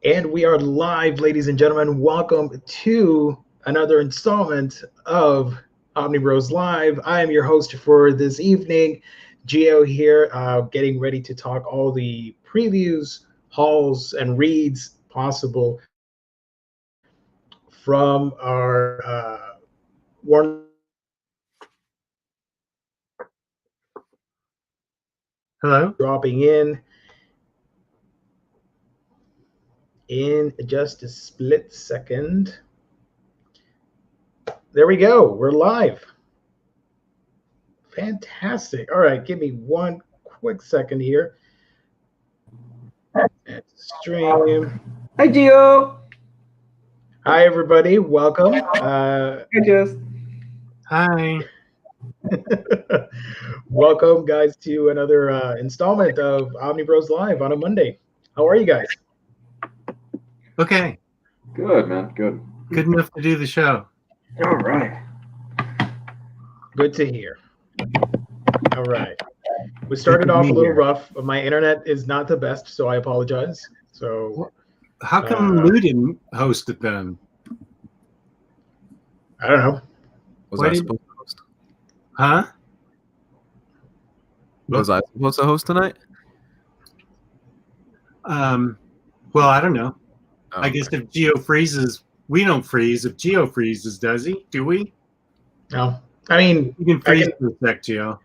And we are live, ladies and gentlemen. Welcome to another installment of Omnibroslive. I am your host for this evening, Gio here, getting ready to talk all the previews, hauls, and reads possible from our Warner. Hello? Dropping in just a split second. There we go. We're live. Fantastic. All right, give me one quick second here. Stream. Hi, Gio. Hi, everybody. Welcome. Hi, Jess. Hi. Welcome, guys, to another installment of Omnibros Live on a Monday. How are you guys? Okay. Good, man. Good. Good enough to do the show. All right. Good to hear. All right. We started off a little rough, but my internet is not the best, so I apologize. So, how come Lou didn't host it then? I don't know. Was I supposed to host? Huh? Was I supposed to host tonight? Well, I don't know. Oh, I guess if Gio freezes, we don't freeze. If Gio freezes, does he? Do we? No. I mean, you can freeze for a sec, Gio.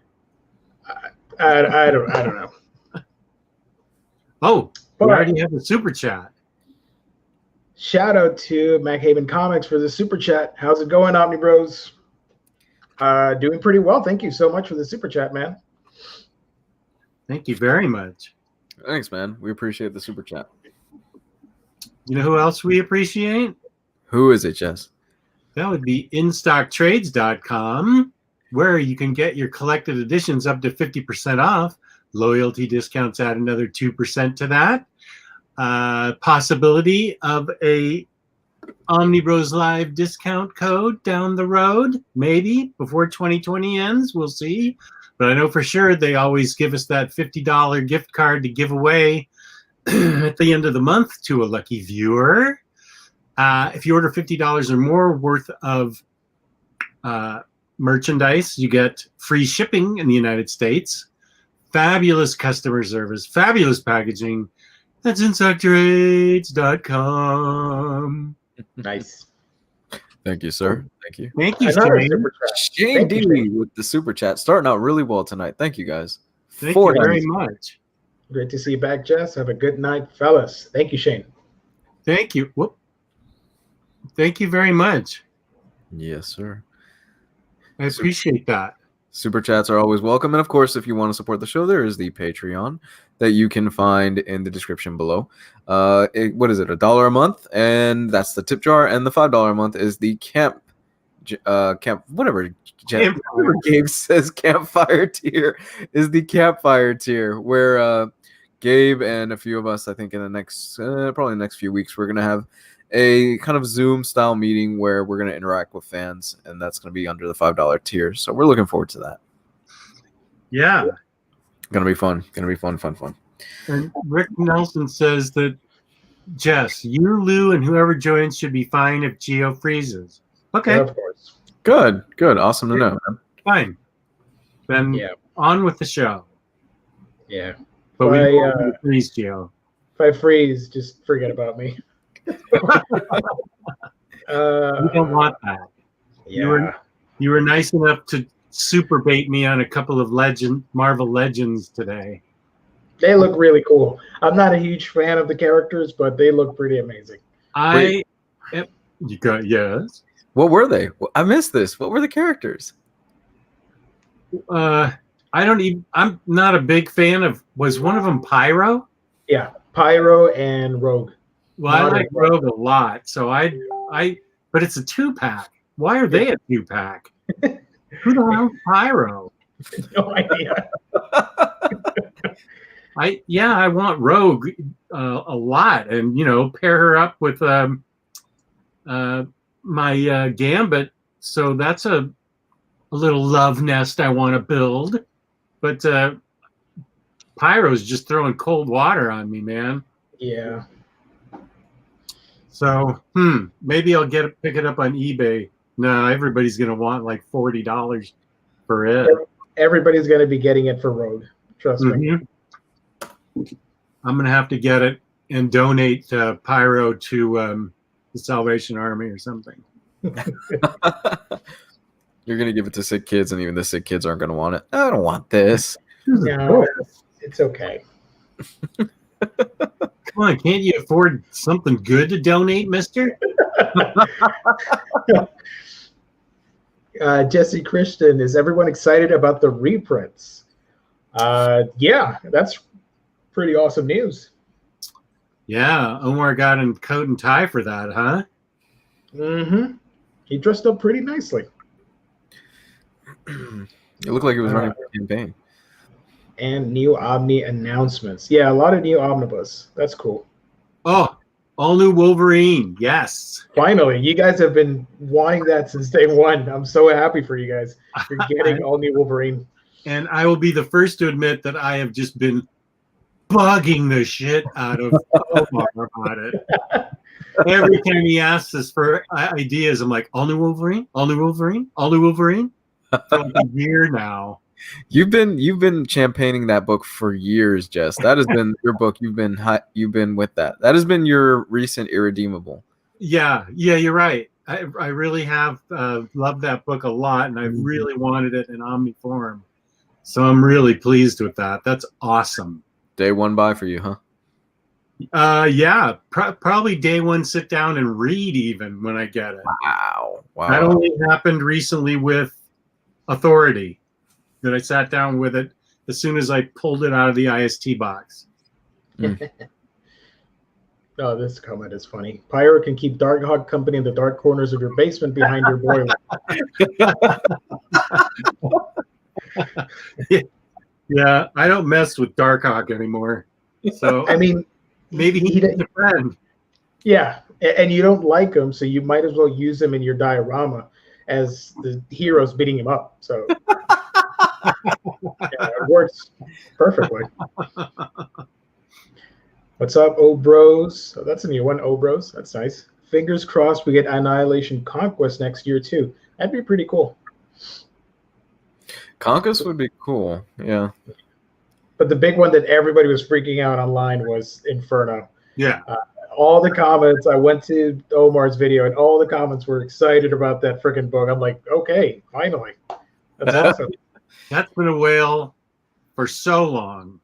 I don't know. Oh, we already have a super chat. Shout out to MacHaven Comics for the super chat. How's it going, Omnibros? Doing pretty well. Thank you so much for the super chat, man. Thank you very much. Thanks, man. We appreciate the super chat. You know who else we appreciate? Who is it, Jess? That would be InStockTrades.com, where you can get your collected editions up to 50% off. Loyalty discounts add another 2% to that. Possibility of a Omnibroslive discount code down the road, maybe before 2020 ends. We'll see. But I know for sure they always give us that $50 gift card to give away at the end of the month to a lucky viewer. If you order $50 or more worth of merchandise, you get free shipping in the United States, fabulous customer service, fabulous packaging. That's InStockTrades.com. Nice. Thank you, sir. Thank you. Thank you, Shane. Shane D with the super chat. Starting out really well tonight. Thank you, guys. Thank you very much. Great to see you back, Jess. Have a good night, fellas. Thank you, Shane. Thank you. Whoop. Thank you very much. Yes, sir. I appreciate that. Super chats are always welcome. And of course, if you want to support the show, there is the Patreon that you can find in the description below. What is it? $1 a month? And that's the tip jar. And the $5 a month is the whatever Gabe says, campfire tier is the campfire tier, where Gabe and a few of us, I think in the next, probably the next few weeks, we're going to have a kind of Zoom style meeting where we're going to interact with fans, and that's going to be under the $5 tier. So we're looking forward to that. Yeah. Going to be fun. Going to be fun. And Rick Nelson says that, Jess, you, Lou, and whoever joins should be fine if Gio freezes. Okay. Yeah, of course. Good. Awesome to know, man. Fine. Then on with the show. Yeah. But we don't want you to freeze, Gio. If I freeze, just forget about me. We don't want that. Yeah. You were nice enough to super bait me on a couple of Marvel Legends today. They look really cool. I'm not a huge fan of the characters, but they look pretty amazing. You got yes. What were they? I missed this. What were the characters? I'm not a big fan of. Was one of them Pyro? Yeah, Pyro and Rogue. Well, I like Rogue a lot, so but it's a 2-pack. Why are they a 2-pack? Who the hell is Pyro? No idea. I want Rogue a lot, and pair her up with my Gambit. So that's a little love nest I want to build. But Pyro's just throwing cold water on me, man. Yeah. So, maybe I'll pick it up on eBay. No, everybody's gonna want like $40 for it. Everybody's going to be getting it for Rogue. Trust me. I'm gonna have to get it and donate Pyro to the Salvation Army or something. You're gonna give it to sick kids, and even the sick kids aren't gonna want it. I don't want this. No, it's okay. Come on, can't you afford something good to donate, mister? Jesse Kristan, is everyone excited about the reprints? Yeah, that's pretty awesome news. Yeah, Omar got in coat and tie for that, huh? Mm-hmm. He dressed up pretty nicely. It looked like it was running a campaign. And new Omni announcements. Yeah, a lot of new Omnibus. That's cool. Oh, all new Wolverine. Yes. Finally, you guys have been wanting that since day one. I'm so happy for you guys. You're getting all new Wolverine. And I will be the first to admit that I have just been bugging the shit out of Omar about it. Every time he asks us for ideas, I'm like, all new Wolverine, all new Wolverine, all new Wolverine. For like a year now. You've been champagning that book for years, Jess. That has been your book. You've been with that. That has been your recent Irredeemable. Yeah, you're right. I really have loved that book a lot, and I really wanted it in Omni form. So I'm really pleased with that. That's awesome. Day one buy for you, huh? Yeah, probably day one sit down and read even when I get it. Wow. That only happened recently with Authority, that I sat down with it as soon as I pulled it out of the IST box. Oh, this comment is funny. Pyro can keep Darkhawk company in the dark corners of your basement behind your boiler. Yeah, I don't mess with Darkhawk anymore. So I mean, maybe he's a friend. Yeah, and you don't like him, so you might as well use him in your diorama as the hero's beating him up. So yeah, it works perfectly. What's up, Omnibros? Oh, that's a new one, Omnibros. That's nice. Fingers crossed we get Annihilation Conquest next year too. That'd be pretty cool. Conquest would be cool. Yeah. But the big one that everybody was freaking out online was Inferno. Yeah. All the comments, I went to Omar's video, and all the comments were excited about that freaking book. I'm like, okay, finally. That's awesome. That's been a whale for so long.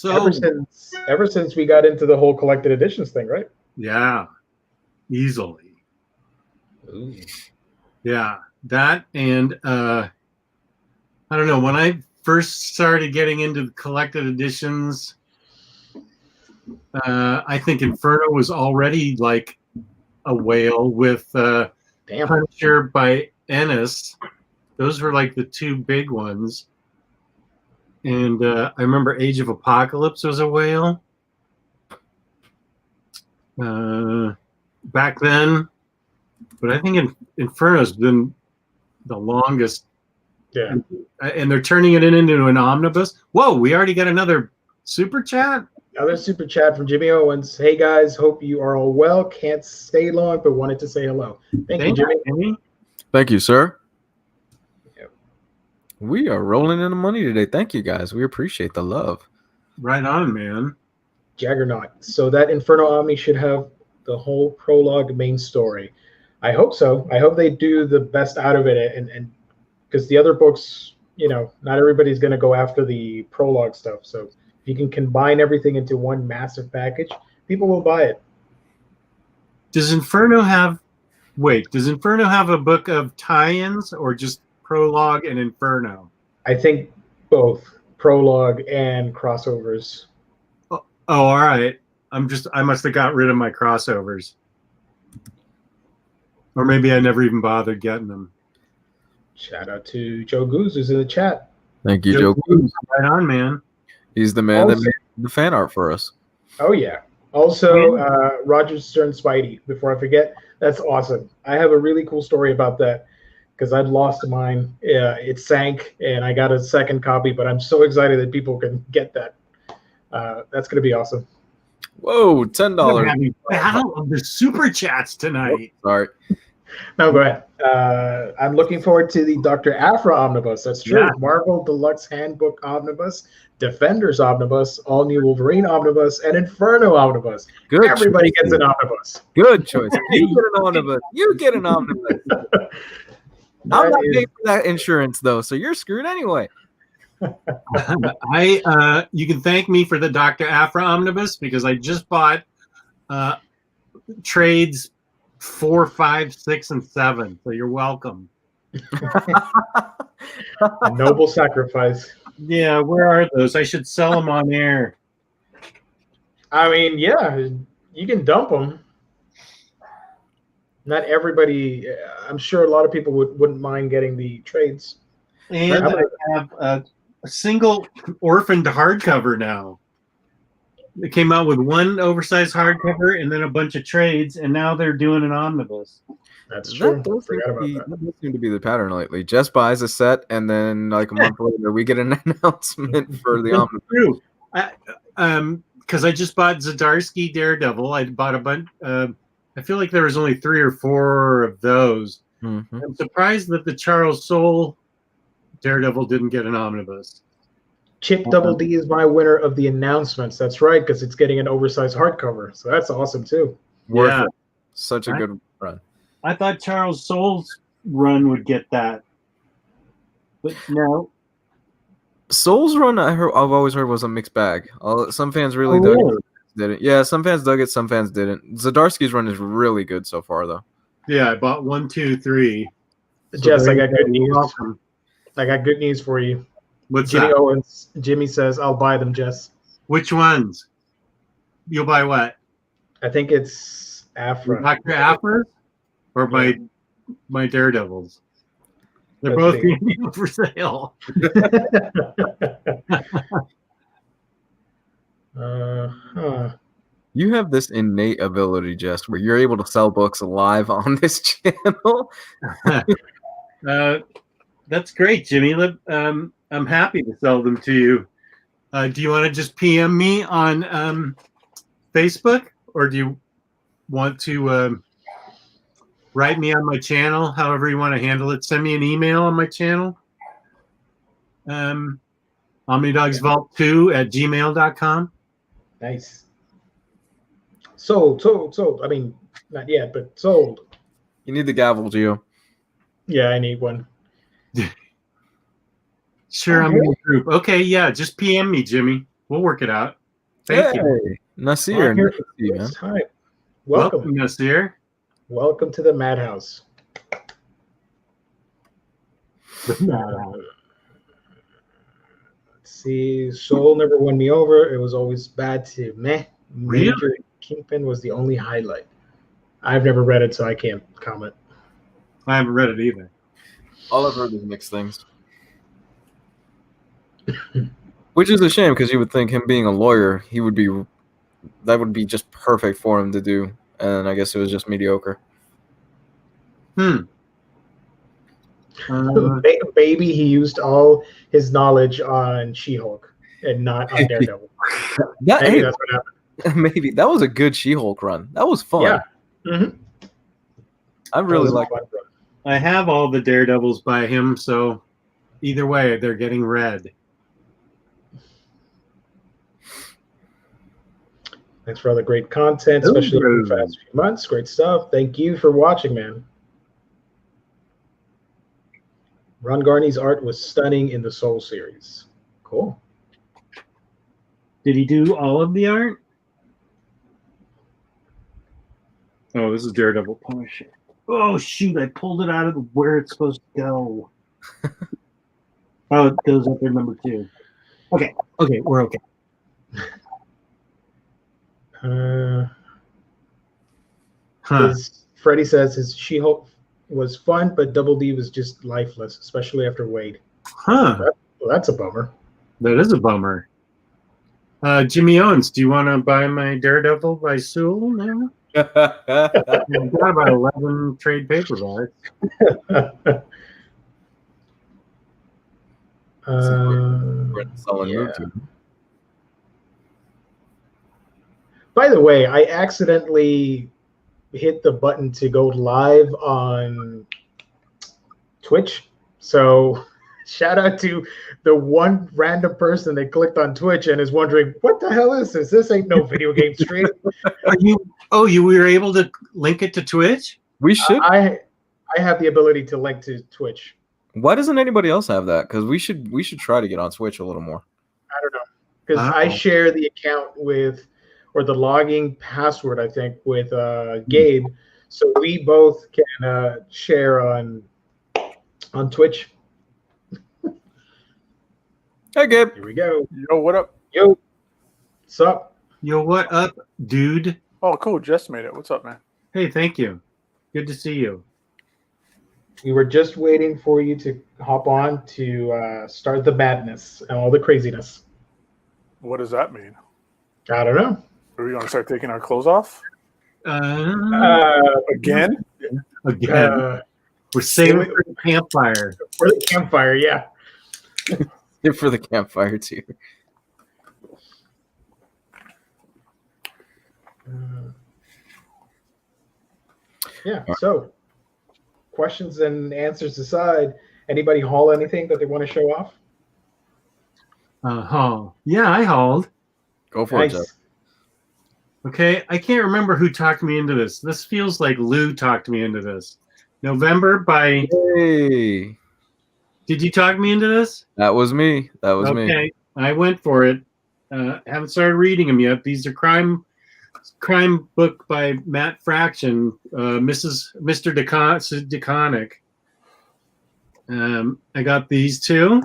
Ever since we got into the whole collected editions thing, right? Yeah, easily. Ooh. Yeah, that and I don't know, when I first started getting into the collected editions, I think Inferno was already like a whale with Punisher by Ennis. Those were like the two big ones. And I remember Age of Apocalypse was a whale back then. But I think Inferno's been the longest. Yeah. And they're turning it into an omnibus. Whoa, we already got another super chat? Another super chat from Jimmy Owens. Hey guys, hope you are all well. Can't stay long, but wanted to say hello. Thank you, Jimmy. Thank you, sir. Yep. We are rolling in the money today. Thank you, guys. We appreciate the love. Right on, man. Jaggernaut. So that Inferno Omni should have the whole prologue main story. I hope so. I hope they do the best out of it, and because the other books, you know, not everybody's going to go after the prologue stuff. So if you can combine everything into one massive package, people will buy it. Does Inferno have a book of tie-ins or just prologue and Inferno? I think both prologue and crossovers. Oh, all right. I must have got rid of my crossovers. Or maybe I never even bothered getting them. Shout out to Joe Goose who's in the chat. Thank you, Joe Goose. Right on, man. He's the man that made the fan art for us. Oh, yeah. Also, Roger Stern Spidey, before I forget, that's awesome. I have a really cool story about that because I'd lost mine. It sank, and I got a second copy, but I'm so excited that people can get that. That's going to be awesome. Whoa, We're $10. having battle of the super chats tonight. Sorry. No, go ahead. I'm looking forward to the Dr. Afra Omnibus. That's true. Yeah. Marvel Deluxe Handbook Omnibus, Defenders Omnibus, All New Wolverine Omnibus, and Inferno Omnibus. Good. Everybody choice, gets an dude. omnibus. Good choice. You get an omnibus. You get an omnibus. I'm not paying for that insurance though, so you're screwed anyway. You can thank me for the Dr. Afra Omnibus because I just bought trades 4, 5, 6, and 7. So you're welcome. A noble sacrifice. Yeah, where are those? I should sell them on air. I mean, yeah, you can dump them. Not everybody. I'm sure a lot of people wouldn't mind getting the trades. And I have a single orphaned hardcover now. They came out with one oversized hardcover and then a bunch of trades, and now they're doing an omnibus. That's true. That does seem to be the pattern lately. Jess buys a set, and then like a month later, we get an announcement for the omnibus. True. Because I just bought Zdarsky Daredevil. I bought a bunch. I feel like there was only 3 or 4 of those. Mm-hmm. I'm surprised that the Charles Soule Daredevil didn't get an omnibus. Chip Double D is my winner of the announcements. That's right, because it's getting an oversized hardcover. So that's awesome too. Yeah. Such a good run. I thought Charles Soule's run would get that, but no. Soule's run, I've always heard was a mixed bag. Some fans really dug it. Didn't. Yeah, some fans dug it, some fans didn't. Zdarsky's run is really good so far, though. Yeah, I bought 1, 2, 3. Jess, I got good news. Welcome. I got good news for you. What's Jimmy that? Owens. Jimmy says, I'll buy them, Jess. Which ones? You'll buy what? I think it's Afra. Dr. Afra or my Daredevils? They're Let's both see. being for sale. You have this innate ability, Jess, where you're able to sell books live on this channel. That's great, Jimmy. I'm happy to sell them to you. Do you want to just PM me on Facebook, or do you want to write me on my channel? However you want to handle it. Send me an email on my channel. OmnidogsVault2@gmail.com. Nice. Sold. I mean, not yet, but sold. You need the gavel, Gio. Yeah, I need one. Sure, I'm in the group. Okay, yeah, just PM me, Jimmy. We'll work it out. Thank you. Nasir. Here nice to see you, man. first time. Welcome. Nasir. Welcome to the Madhouse. Let's see. Soul never won me over. It was always bad to meh. Really? Major Kingpin was the only highlight. I've never read it, so I can't comment. I haven't read it either. All I've heard is mixed things. Which is a shame because you would think him being a lawyer, that would be just perfect for him to do. And I guess it was just mediocre. Baby, he used all his knowledge on She-Hulk and not on Daredevil. Maybe that's what happened. Maybe that was a good She-Hulk run. That was fun. Yeah. Mm-hmm. I really like it. I have all the Daredevils by him, so either way, they're getting read. Thanks for all the great content, especially in the past few months. Great stuff. Thank you for watching, man. Ron Garney's art was stunning in the Soul series. Cool. Did he do all of the art? Oh, this is Daredevil Punisher. Oh, shoot. I pulled it out of where it's supposed to go. Oh, it goes up there, number 2. Okay, we're okay. Freddie says his She-Hulk was fun, but Double D was just lifeless, especially after Wade. Well, that's a bummer. That is a bummer. Jimmy Owens, do you want to buy my Daredevil by Sewell now? I've got about 11 trade paperbacks. By the way, I accidentally hit the button to go live on Twitch. So shout out to the one random person that clicked on Twitch and is wondering, what the hell is this? This ain't no video game stream. You were able to link it to Twitch? We should. I have the ability to link to Twitch. Why doesn't anybody else have that? Because we should try to get on Twitch a little more. I don't know. Because I share the account with, or the logging password, I think, with Gabe. So we both can share on Twitch. Hey, Gabe. Here we go. Yo, what up? Yo, what's up? Yo, what up, dude? Oh, cool. Jess made it. What's up, man? Hey, thank you. Good to see you. We were just waiting for you to hop on to start the madness and all the craziness. What does that mean? I don't know. Are we going to start taking our clothes off? Again? Again. We're saving for the campfire. For the campfire, yeah. For the campfire too. Yeah. So, questions and answers aside, anybody haul anything that they want to show off? Yeah, I hauled. Go for it, Jeff. Okay, I can't remember who talked me into this. This feels like Lou talked me into this. November by... Hey. Did you talk me into this? That was me. That was me. Okay, I went for it. Haven't started reading them yet. These are crime book by Matt Fraction, Mr. DeConnick. I got these two.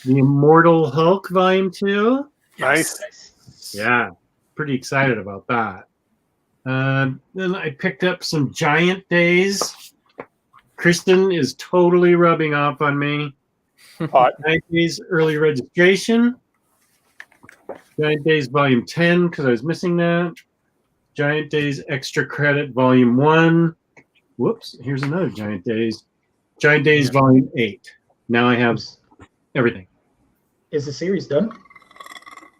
The Immortal Hulk Volume 2. Nice. Yeah, pretty excited about that. Then I picked up some Giant Days. Kristan is totally rubbing off on me. Giant Days Early Registration. Giant Days Volume 10, because I was missing that. Giant Days Extra Credit Volume 1. Whoops, here's another Giant Days. Giant Days Volume 8. Now I have everything. Is the series done?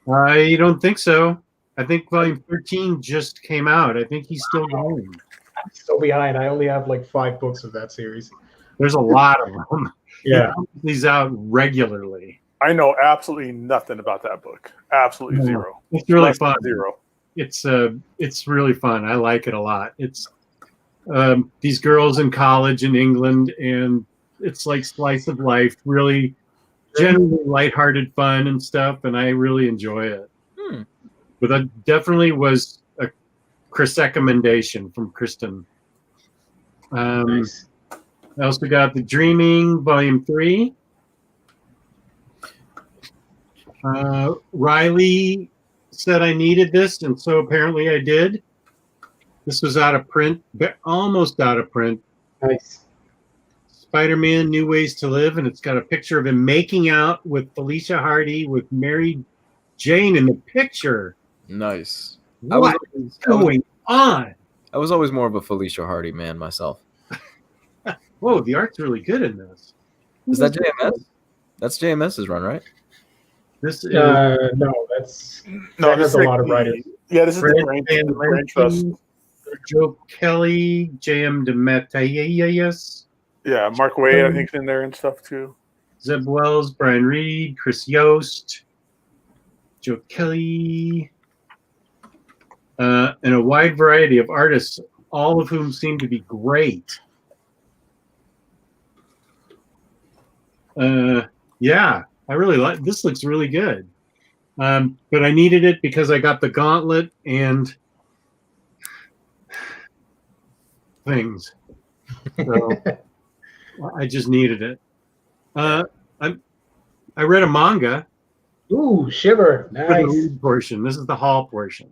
I don't think so. I think Volume 13 just came out. I think he's still going. I'm still behind. I only have like 5 books of that series. There's a lot of them. Yeah. He puts these out regularly. I know absolutely nothing about that book. Absolutely zero. It's really Less than fun. Zero. It's really fun. I like it a lot. It's these girls in college in England, and it's like slice of life, really generally lighthearted fun and stuff, and I really enjoy it. But that definitely was a Chris recommendation from Kristan. Nice. I also got The Dreaming Volume 3. Ryley said I needed this, and so apparently I did. This was out of print, but almost out of print. Nice. Spider-Man: New Ways to Live, and it's got a picture of him making out with Felicia Hardy with Mary Jane in the picture. Nice. What is going on? I was always more of a Felicia Hardy man myself. Whoa, the art's really good in this. Is that JMS? That's JMS's run, right? This is No, that has a lot of writers. Yeah, this is Fred the Brain Trust. Joe Kelly, J.M. DeMatteis, Yeah, Mark Waid, I think, is in there and stuff too. Zeb Wells, Brian Reed, Chris Yost, Joe Kelly, and a wide variety of artists, all of whom seem to be great. Yeah, I really like this. Looks really good. But I needed it because I got the gauntlet and things. So I just needed it. I read a manga. Ooh, shiver. For the Nice. read portion. This is the haul portion.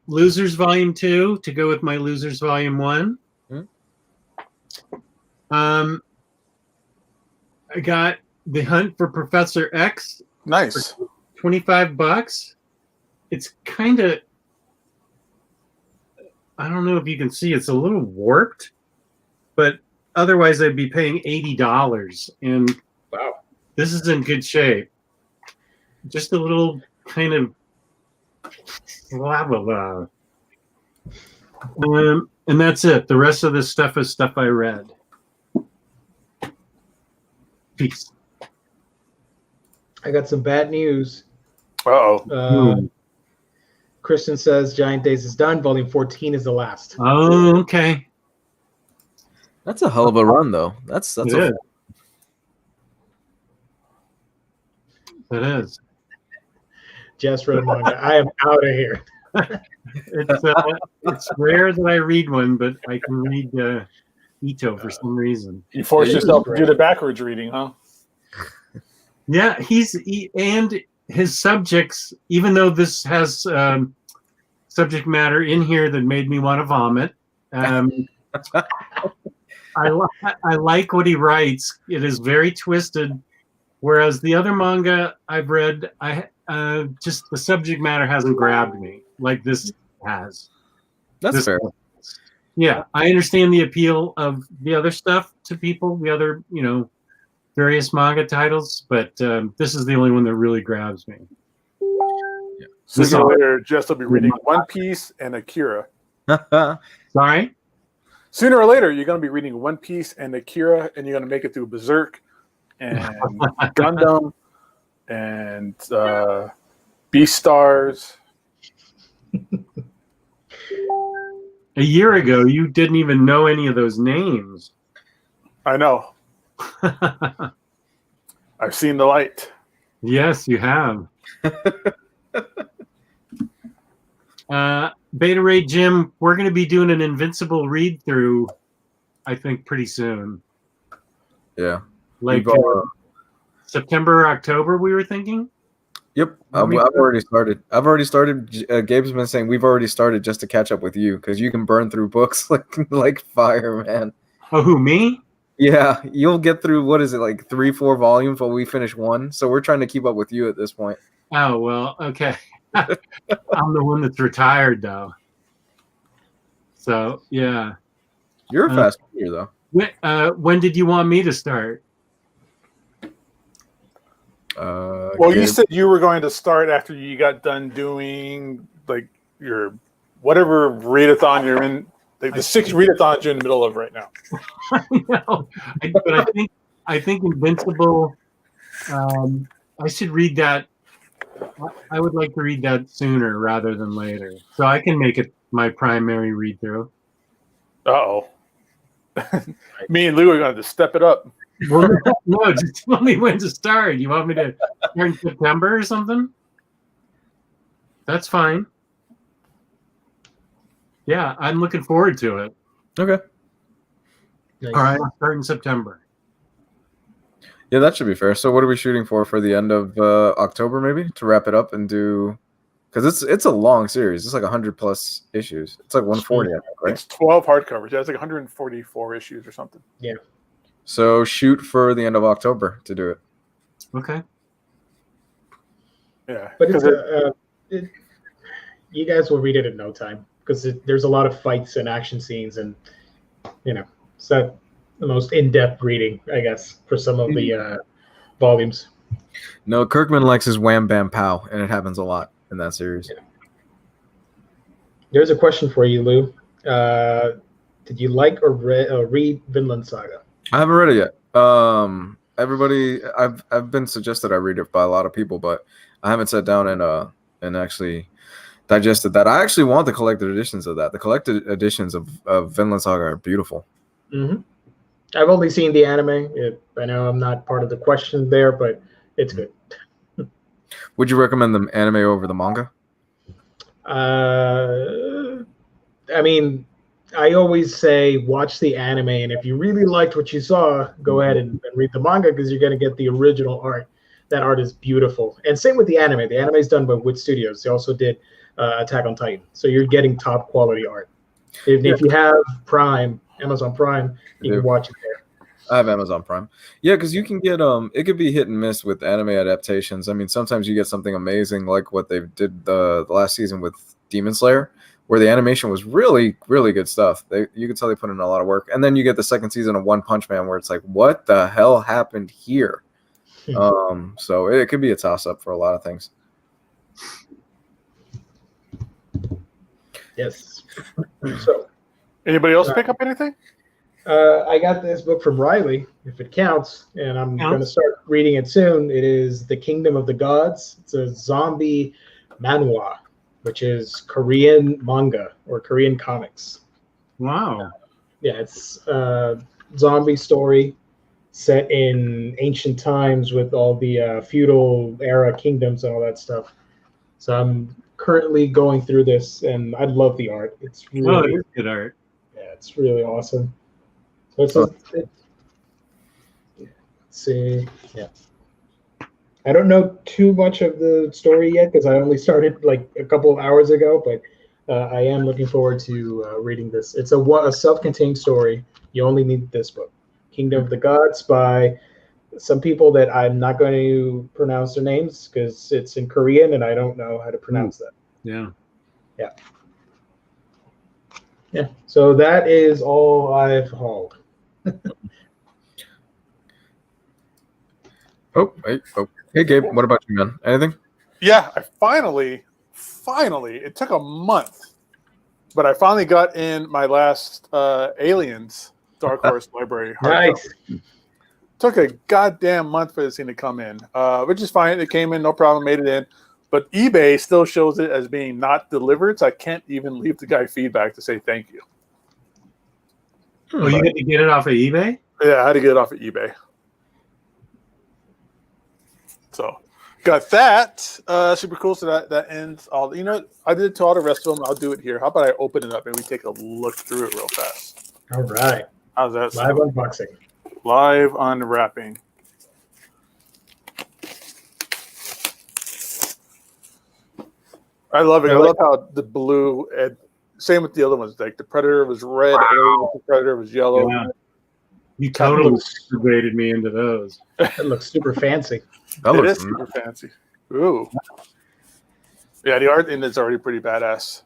Losers Volume 2 to go with my Losers Volume 1. I got The Hunt for Professor X. Nice. For $25. It's kind of, I don't know if you can see, it's a little warped, but otherwise I'd be paying $80. And Wow. this is in good shape. Just a little kind of blah blah blah. And that's it. The rest of this stuff is stuff I read. Peace. I got some bad news. Uh-oh. Kristan says Giant Days is done. Volume 14 is the last. Oh, okay. That's a hell of a run, though. That's It a is. It is. Just read a manga. I am out of here. It's rare that I read one, but I can read Ito for some reason. You forced yourself to do the backwards reading, huh? Yeah, and his subjects, even though this has subject matter in here that made me want to vomit, I like what he writes. It is very twisted, whereas the other manga I've read, just the subject matter hasn't grabbed me like this has. That's fair. Yeah, I understand the appeal of the other stuff to people, the other, various manga titles, but this is the only one that really grabs me. Sooner or later, Jess will be reading One Piece and Akira. Sorry? Sooner or later, you're going to be reading One Piece and Akira, and you're going to make it through Berserk and Gundam and Beastars. A year ago, you didn't even know any of those names. I know. I've seen the light. Yes, you have. Beta Ray Jim, we're going to be doing an Invincible read through, I think, pretty soon. Yeah. Like September or October, we were thinking? Yep. I've already started. Gabe's been saying we've already started just to catch up with you because you can burn through books like fire, man. Oh, who, me? Yeah, you'll get through, what is it, like 3-4 volumes while we finish one. So we're trying to keep up with you at this point. Oh, well, okay. I'm the one that's retired, though. So, yeah. You're a fast reader, though. When did you want me to start? Well, you said you were going to start after you got done doing like your whatever readathon you're in, like the 6 readathons you're in the middle of right now. No, but I think Invincible. I should read that. I would like to read that sooner rather than later, so I can make it my primary read through. Uh-oh. Me and Lou are going to step it up. Well, no, just tell me when to start. You want me to start in September or something? That's fine. Yeah, I'm looking forward to it. Okay. Nice. All right, I'll start in September. Yeah, that should be fair. So what are we shooting for the end of October, maybe, to wrap it up and do... Because it's a long series. It's like 100+ issues. It's like 140, I think, right? It's 12 hardcovers. Yeah, it's like 144 issues or something. Yeah. So shoot for the end of October to do it. Okay. Yeah. But you guys will read it in no time because there's a lot of fights and action scenes, and it's not the most in-depth reading, I guess, for some of the volumes. No, Kirkman likes his wham bam pow, and it happens a lot in that series. Yeah. There's a question for you, Lou. Did you like or read Vinland Saga? I haven't read it yet. Everybody, I've been suggested I read it by a lot of people, but I haven't sat down and actually digested that. I actually want the collected editions of that. The collected editions of Vinland Saga are beautiful. Mm-hmm. I've only seen the anime. I know I'm not part of the question there, but it's good. Would you recommend the anime over the manga? I mean, I always say watch the anime, and if you really liked what you saw, go ahead and read the manga because you're going to get the original art. That art is beautiful. And same with the anime. The anime is done by Wit Studios. They also did Attack on Titan. So you're getting top quality art. If you have Prime, Amazon Prime, you can watch it there. I have Amazon Prime. Yeah, because you can get it could be hit and miss with anime adaptations. I mean, sometimes you get something amazing like what they did the last season with Demon Slayer, where the animation was really, really good stuff. You could tell they put in a lot of work. And then you get the second season of One Punch Man where it's like, what the hell happened here? So it could be a toss-up for a lot of things. Yes. So, Anybody else pick up anything? I got this book from Ryley, if it counts, and I'm going to start reading it soon. It is The Kingdom of the Gods. It's a zombie manhwa, which is Korean manga or Korean comics. Wow. Yeah, it's a zombie story set in ancient times with all the feudal era kingdoms and all that stuff. So I'm currently going through this, and I love the art. It's really it is good art. Yeah, it's really awesome. So it's let's see. Yeah. I don't know too much of the story yet because I only started like a couple of hours ago, but I am looking forward to reading this. It's a self-contained story. You only need this book, Kingdom of the Gods, by some people that I'm not going to pronounce their names because it's in Korean and I don't know how to pronounce that. Yeah. Yeah. Yeah. So that is all I've hauled. Oh, wait. Oh, hey, Gabe. What about you, man? Anything? Yeah, I finally, it took a month, but I finally got in my last Aliens Dark Horse Library. Nice. Took a goddamn month for this thing to come in, which is fine. It came in, no problem, made it in. But eBay still shows it as being not delivered, so I can't even leave the guy feedback to say thank you. Oh, you had to get it off of eBay? Yeah, I had to get it off of eBay. So, got that. Super cool. So that ends all. You know, I did it to all the rest of them. I'll do it here. How about I open it up and we take a look through it real fast? All right. How's that? Live unboxing. Live unwrapping. I love it. I love how the blue, and same with the other ones. Like the Predator was red, the Predator was yellow. Yeah. You totally integrated me into those. That looks super fancy. It is super fancy. Ooh. Yeah, the art in it's already pretty badass.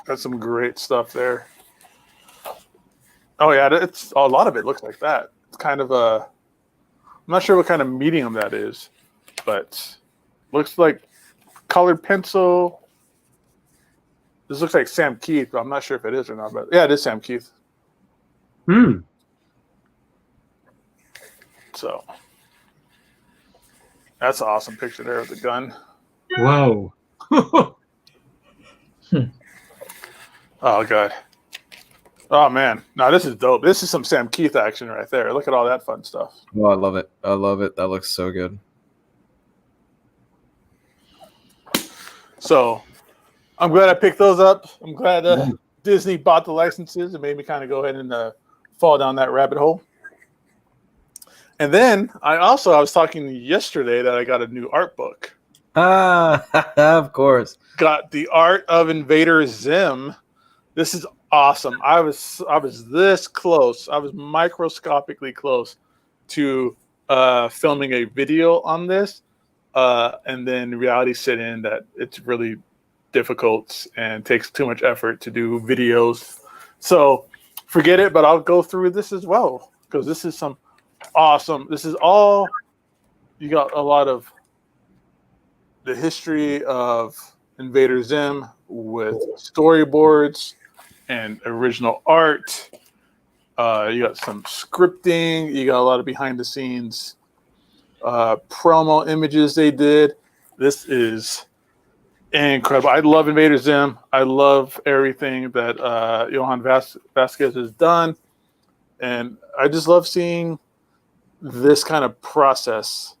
That's some great stuff there. Oh yeah, it's a lot of it looks like that. It's kind of a, I'm not sure what kind of medium that is, but looks like colored pencil. This looks like Sam Keith, but I'm not sure if it is or not. But yeah, it is Sam Keith. So that's an awesome picture there of the gun. Whoa. Oh god. Oh man. No, this is dope. This is some Sam Keith action right there. Look at all that fun stuff. Oh, I love it. I love it. That looks so good. So I'm glad I picked those up. I'm glad Disney bought the licenses. It made me kind of go ahead and fall down that rabbit hole. And then I was talking yesterday that I got a new art book. Of course. Got the Art of Invader Zim. This is awesome. I was this close. I was microscopically close to filming a video on this, and then reality set in that it's really difficult and takes too much effort to do videos. So forget it. But I'll go through this as well because this is some awesome. This is all you got. A lot of the history of Invader Zim with storyboards and original art. You got some scripting. You got a lot of behind the scenes promo images they did. This is incredible. I love Invader Zim. I love everything that Johan Vasquez has done. And I just love seeing this kind of process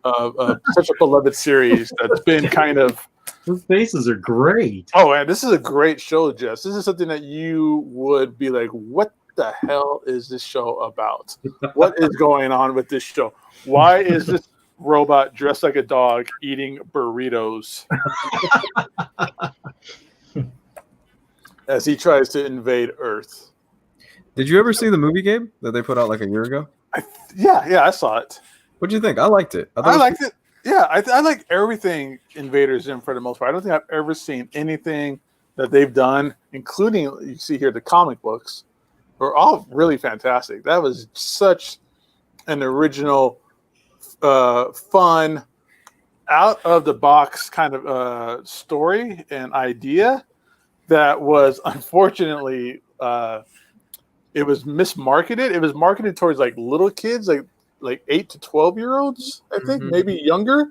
of such a beloved series that's been kind of. Those faces are great. Oh, man, this is a great show, Jess. This is something that you would be like, what the hell is this show about? What is going on with this show? Why is this robot dressed like a dog eating burritos as he tries to invade Earth? Did you ever see the movie Game that they put out like a year ago? Yeah, I saw it. What'd you think? I liked it. I liked it. Yeah, I like everything Invader Zim for the most part. I don't think I've ever seen anything that they've done, including, you see here, the comic books, are all really fantastic. That was such an original, fun out of the box kind of story and idea that was unfortunately it was mismarketed. It was marketed towards like little kids, like 8 to 12-year-olds, I think, maybe younger,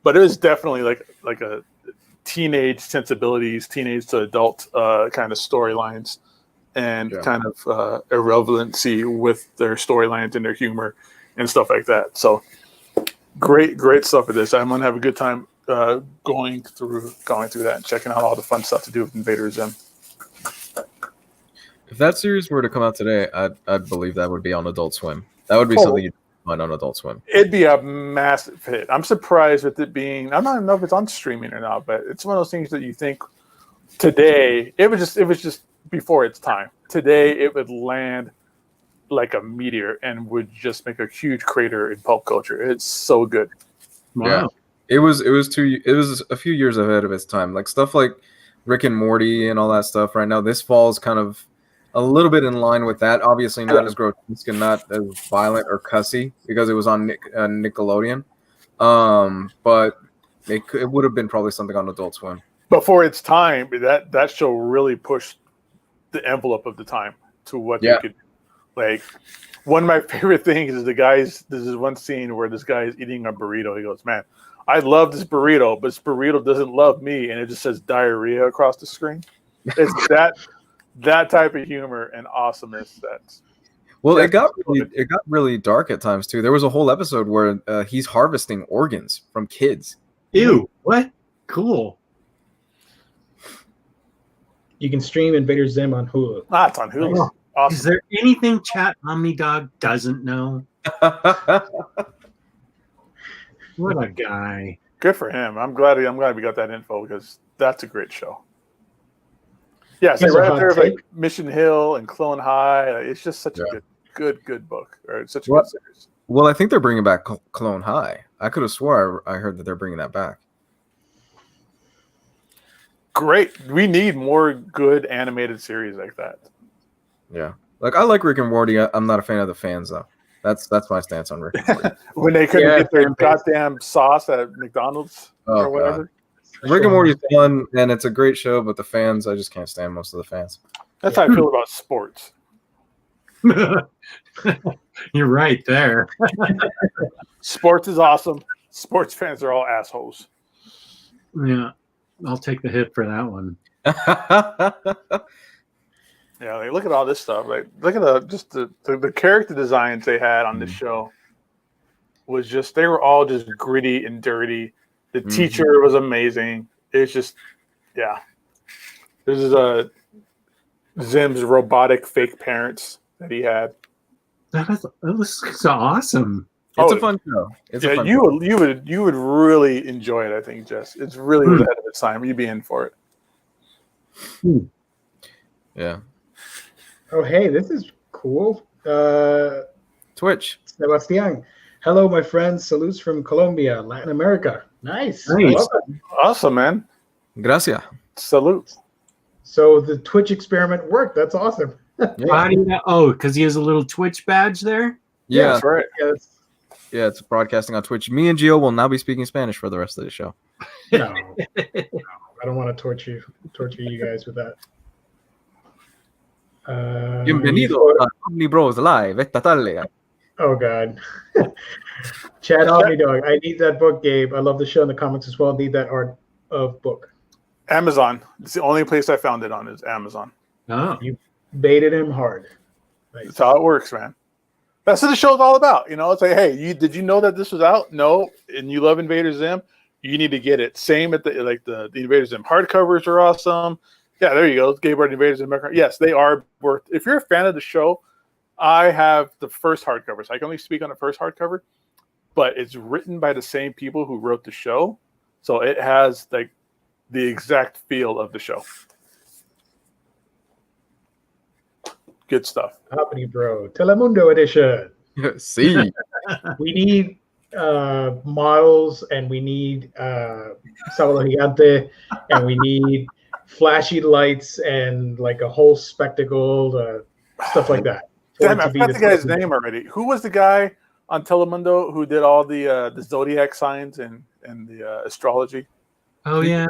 but it was definitely like a teenage sensibilities, teenage to adult kind of storylines and kind of irrelevancy with their storylines and their humor and stuff like that. So great stuff with this. I'm gonna have a good time going through that and checking out all the fun stuff to do with Invader Zim. If that series were to come out today, I'd believe that would be on Adult Swim. That would be something you'd find on Adult Swim. It'd be a massive hit. I'm surprised with it being. I don't know if it's on streaming or not, but it's one of those things that you think today. It was just before its time. Today, it would land like a meteor and would just make a huge crater in pulp culture. It's so good. Wow. Yeah, it was a few years ahead of its time. Like stuff like Rick and Morty and all that stuff. Right now, this falls kind of a little bit in line with that. Obviously, not as grotesque and not as violent or cussy because it was on Nickelodeon. But it would have been probably something on Adult Swim. Before its time, that show really pushed the envelope of the time to what they could do. Like, one of my favorite things is there's this one scene where this guy is eating a burrito. He goes, "Man, I love this burrito, but this burrito doesn't love me," and it just says diarrhea across the screen. It's that type of humor and awesomeness. It got really dark at times too. There was a whole episode where he's harvesting organs from kids. Ew! What? Cool. You can stream Invader Zim on Hulu. It's on Hulu. Oh. Awesome. Is there anything Chat Omnidog doesn't know? What a guy! Good for him. I'm glad we got that info because that's a great show. Yeah, so right up there, like Mission Hill and Clone High. It's just such a good book. Or it's such a good series. Well, I think they're bringing back Clone High. I could have swore I heard that they're bringing that back. Great. We need more good animated series like that. Yeah, like I like Rick and Morty. I'm not a fan of the fans though. That's my stance on Rick and Morty. When they couldn't get their goddamn sauce at McDonald's or whatever. God. Rick and Morty is fun and it's a great show, but the fans, I just can't stand most of the fans. That's how I feel about sports. You're right there. Sports is awesome. Sports fans are all assholes. Yeah, I'll take the hit for that one. Yeah, like, look at all this stuff. Like, look at the character designs they had on this show. Was just they were all just gritty and dirty. The teacher was amazing. It's just, this is Zim's robotic fake parents that he had. That was so awesome. It's a fun show. You would really enjoy it. I think, Jess. It's really ahead of its time. You'd be in for it. Yeah. Oh, hey, this is cool. Twitch. Sebastian. Hello, my friends. Salutes from Colombia, Latin America. Nice. Awesome, man. Gracias. Salute. So the Twitch experiment worked. That's awesome. How do you know? Oh, because he has a little Twitch badge there? Yeah. That's right. Yes. Yeah, it's broadcasting on Twitch. Me and Gio will now be speaking Spanish for the rest of the show. No, I don't want to torture you guys with that. Bienvenido a Omnibros Live esta tarde. Oh God. Chad Omnidog. I need that book, Gabe. I love the show and the comics as well. Need that art of book. Amazon. It's the only place I found it on is Amazon. Oh. You baited him hard. Nice. That's how it works, man. That's what the show's all about. You know, it's like, hey, did you know that this was out? No, and you love Invader Zim, you need to get it. Same at the Invader Zim hardcovers are awesome. Yeah, there you go. Gabe Invader Zim. Yes, they are worth. If you're a fan of the show, I have the first hardcover, so I can only speak on the first hardcover, but it's written by the same people who wrote the show, so it has like the exact feel of the show. Good stuff. Omnibro Telemundo edition. See, we need models, and we need Sábado Gigante, and we need flashy lights and like a whole spectacle, stuff like that. Damn, I forgot the guy's name already. Who was the guy on Telemundo who did all the Zodiac signs and and the astrology. Oh yeah.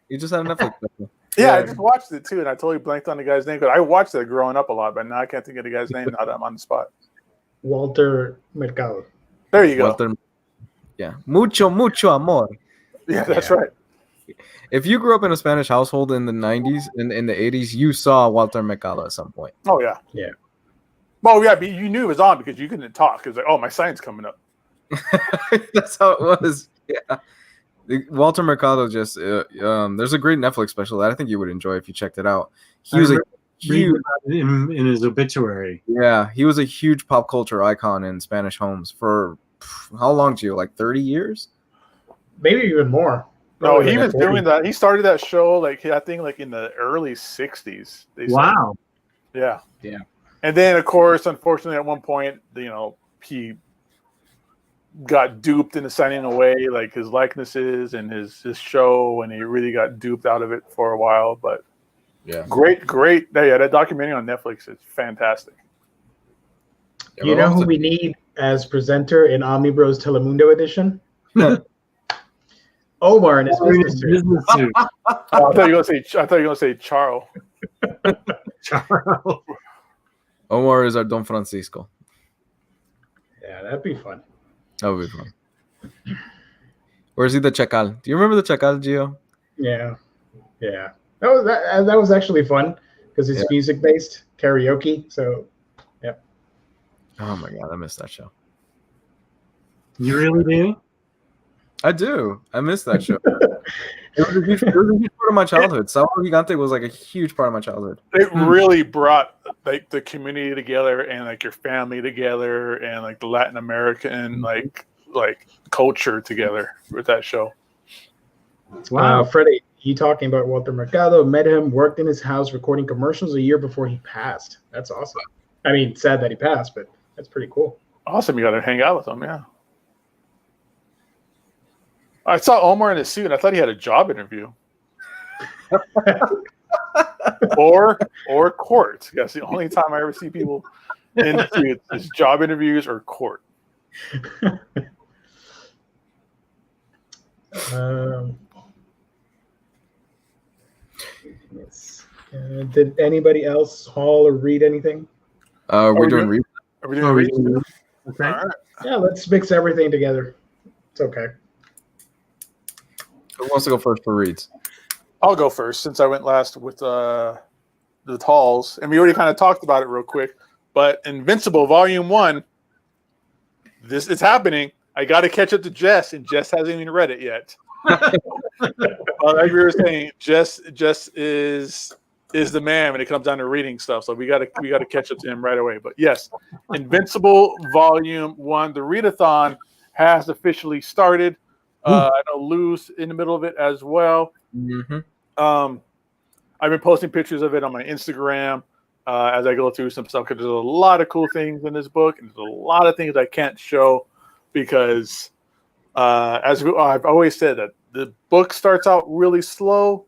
You just had a Netflix special. Yeah, I just watched it too, and I totally blanked on the guy's name. But I watched it growing up a lot, but now I can't think of the guy's name now that I'm on the spot. Walter Mercado. There you go. Walter, yeah, mucho amor. Yeah, that's right. If you grew up in a Spanish household in the 90s and in the 80s, you saw Walter Mercado at some point. Oh yeah, Yeah. Well, yeah, but you knew it was on because you couldn't talk. It was like, oh, my sign's coming up. That's how it was. Yeah. Walter Mercado just there's a great Netflix special that I think you would enjoy if you checked it out. He was a huge in his obituary. Yeah, he was a huge pop culture icon in Spanish homes for how long, Gio? Like 30 years? Maybe even more. No, Probably he like was 40. doing that. He started that show like I think like in the early '60s. They said. Wow. Yeah. Yeah. And then of course, unfortunately, at one point, he got duped into signing away like his likenesses and his show, and he really got duped out of it for a while. But Yeah. great. Yeah, that documentary on Netflix is fantastic. You know who we need as presenter in Omnibros Telemundo edition? Omar in his business suit. suit. I thought you were gonna say Charles. Charles. Omar is our Don Francisco. Yeah, that'd be fun. That would be fun. Or is he the Chacal? Do you remember the Chacal, Gio? Yeah. That was actually fun because it's music based karaoke. So, yeah. Oh my god, I missed that show. You really do? I do. I missed that show. It was a huge part of my childhood. Sábado Gigante was like a huge part of my childhood. It really brought like the community together and like your family together and like the Latin American like culture together with that show. Wow. Freddie, you talking about Walter Mercado? Met him, worked in his house recording commercials a year before he passed. That's awesome. I mean, sad that he passed, but that's pretty cool. Awesome, you got to hang out with him, yeah. I saw Omar in his suit, and I thought he had a job interview. or court. That's the only time I ever see people in suits is job interviews or court. Yes. Did anybody else haul or read anything? We're doing read. Are we doing reads? Okay. All right. Yeah, let's mix everything together. It's okay. Who wants to go first for reads? I'll go first since I went last with the Halls, and we already kind of talked about it real quick. But Invincible Volume 1, this is happening. I got to catch up to Jess, and Jess hasn't even read it yet. Like we were saying, Jess is the man when it comes down to reading stuff. So we got to catch up to him right away. But yes, Invincible Volume 1, the readathon has officially started. I know Lou's in the middle of it as well. Mm-hmm. I've been posting pictures of it on my Instagram as I go through some stuff because there's a lot of cool things in this book, and there's a lot of things I can't show because, as I've always said, that the book starts out really slow.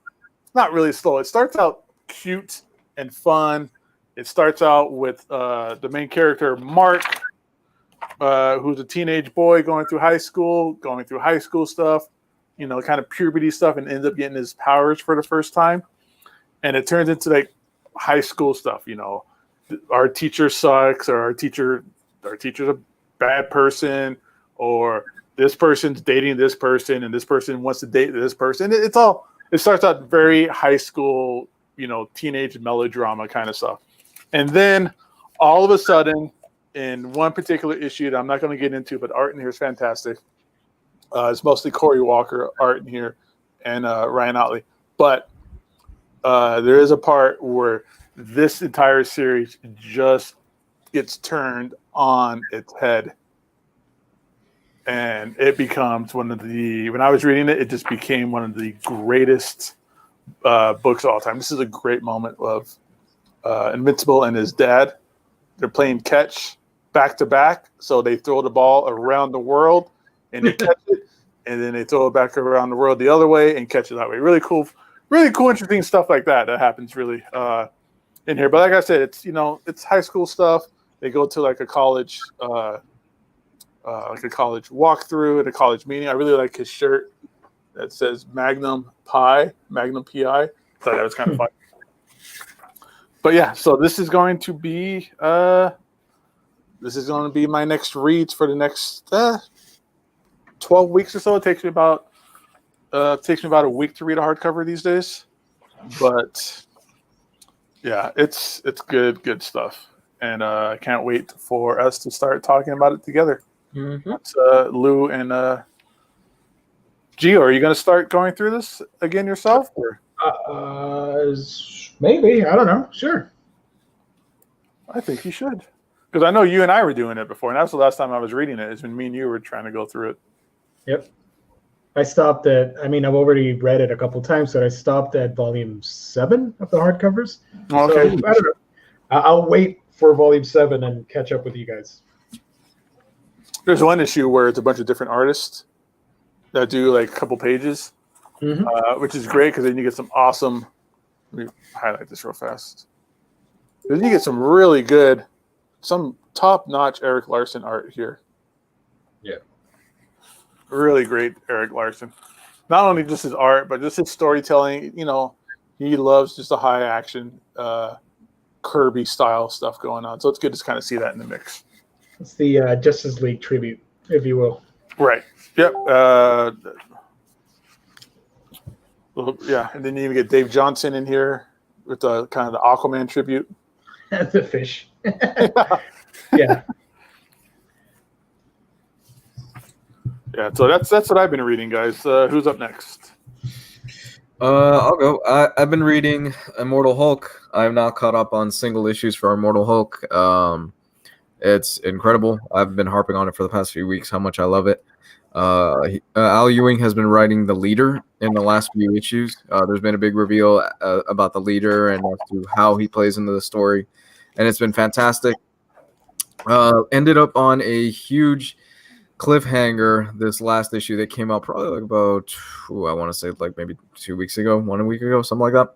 Not really slow. It starts out cute and fun. It starts out with the main character, Mark, who's a teenage boy going through high school stuff, kind of puberty stuff, and ends up getting his powers for the first time. And it turns into like high school stuff, our teacher sucks, or our teacher's a bad person, or this person's dating this person, and this person wants to date this person. It starts out very high school, teenage melodrama kind of stuff. And then all of a sudden, in one particular issue that I'm not going to get into, but art in here is fantastic. It's mostly Corey Walker art in here and Ryan Otley. But there is a part where this entire series just gets turned on its head. And it becomes when I was reading it, it just became one of the greatest books of all time. This is a great moment of Invincible and his dad. They're playing catch back to back. So they throw the ball around the world and they catch it. And then they throw it back around the world the other way and catch it that way. Really cool, interesting stuff like that happens really in here. But like I said, it's high school stuff. They go to like a college like a college walkthrough at a college meeting. I really like his shirt that says Magnum PI. Thought that was kind of fun. But yeah, so this is going to be my next reads for the next 12 weeks or so. It takes me about a week to read a hardcover these days. But yeah, it's good stuff. And I can't wait for us to start talking about it together. Mm-hmm. Lou and Gio, are you going to start going through this again yourself? Or? Maybe. I don't know. Sure. I think you should. Because I know you and I were doing it before, and that's the last time I was reading it, is when me and you were trying to go through it. Yep. I stopped at, I've already read it a couple times, but I stopped at volume 7 of the hardcovers. Okay. So, I don't know. I'll wait for volume 7 and catch up with you guys. There's one issue where it's a bunch of different artists that do like a couple pages, which is great because then you get some awesome. Let me highlight this real fast. Then you get some really good, some top-notch Eric Larson art here. Yeah. Really great Eric Larson. Not only just his art, but just his storytelling. You know, he loves just the high action, Kirby style stuff going on. So it's good to kind of see that in the mix. It's the Justice League tribute, if you will. Right. Yep. Yeah, and then you even get Dave Johnson in here with the kind of the Aquaman tribute. The fish. Yeah. Yeah. So that's what I've been reading, guys. Who's up next? I'll go. I've been reading Immortal Hulk. I'm now caught up on single issues for Immortal Hulk. It's incredible. I've been harping on it for the past few weeks, how much I love it. Al Ewing has been writing the leader in the last few issues. There's been a big reveal about the leader and as to how he plays into the story, and it's been fantastic. Ended up on a huge cliffhanger this last issue that came out probably like about, I want to say like maybe 2 weeks ago, 1 week ago, something like that.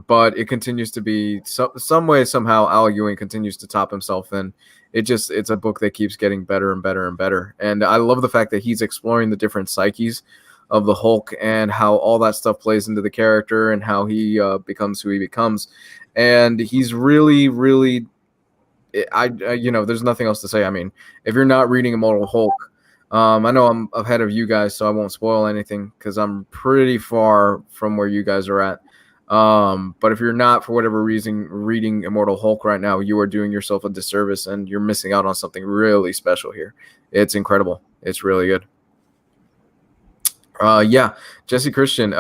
But it continues to be some way, somehow Al Ewing continues to top himself, and it's a book that keeps getting better and better and better. And I love the fact that he's exploring the different psyches of the Hulk and how all that stuff plays into the character and how he becomes who he becomes. And he's really, really, there's nothing else to say. I mean, if you're not reading Immortal Hulk, I know I'm ahead of you guys, so I won't spoil anything because I'm pretty far from where you guys are at. But if you're not, for whatever reason, reading Immortal Hulk right now, you are doing yourself a disservice and you're missing out on something really special here. It's incredible. It's really good. Yeah, Jesse Christian,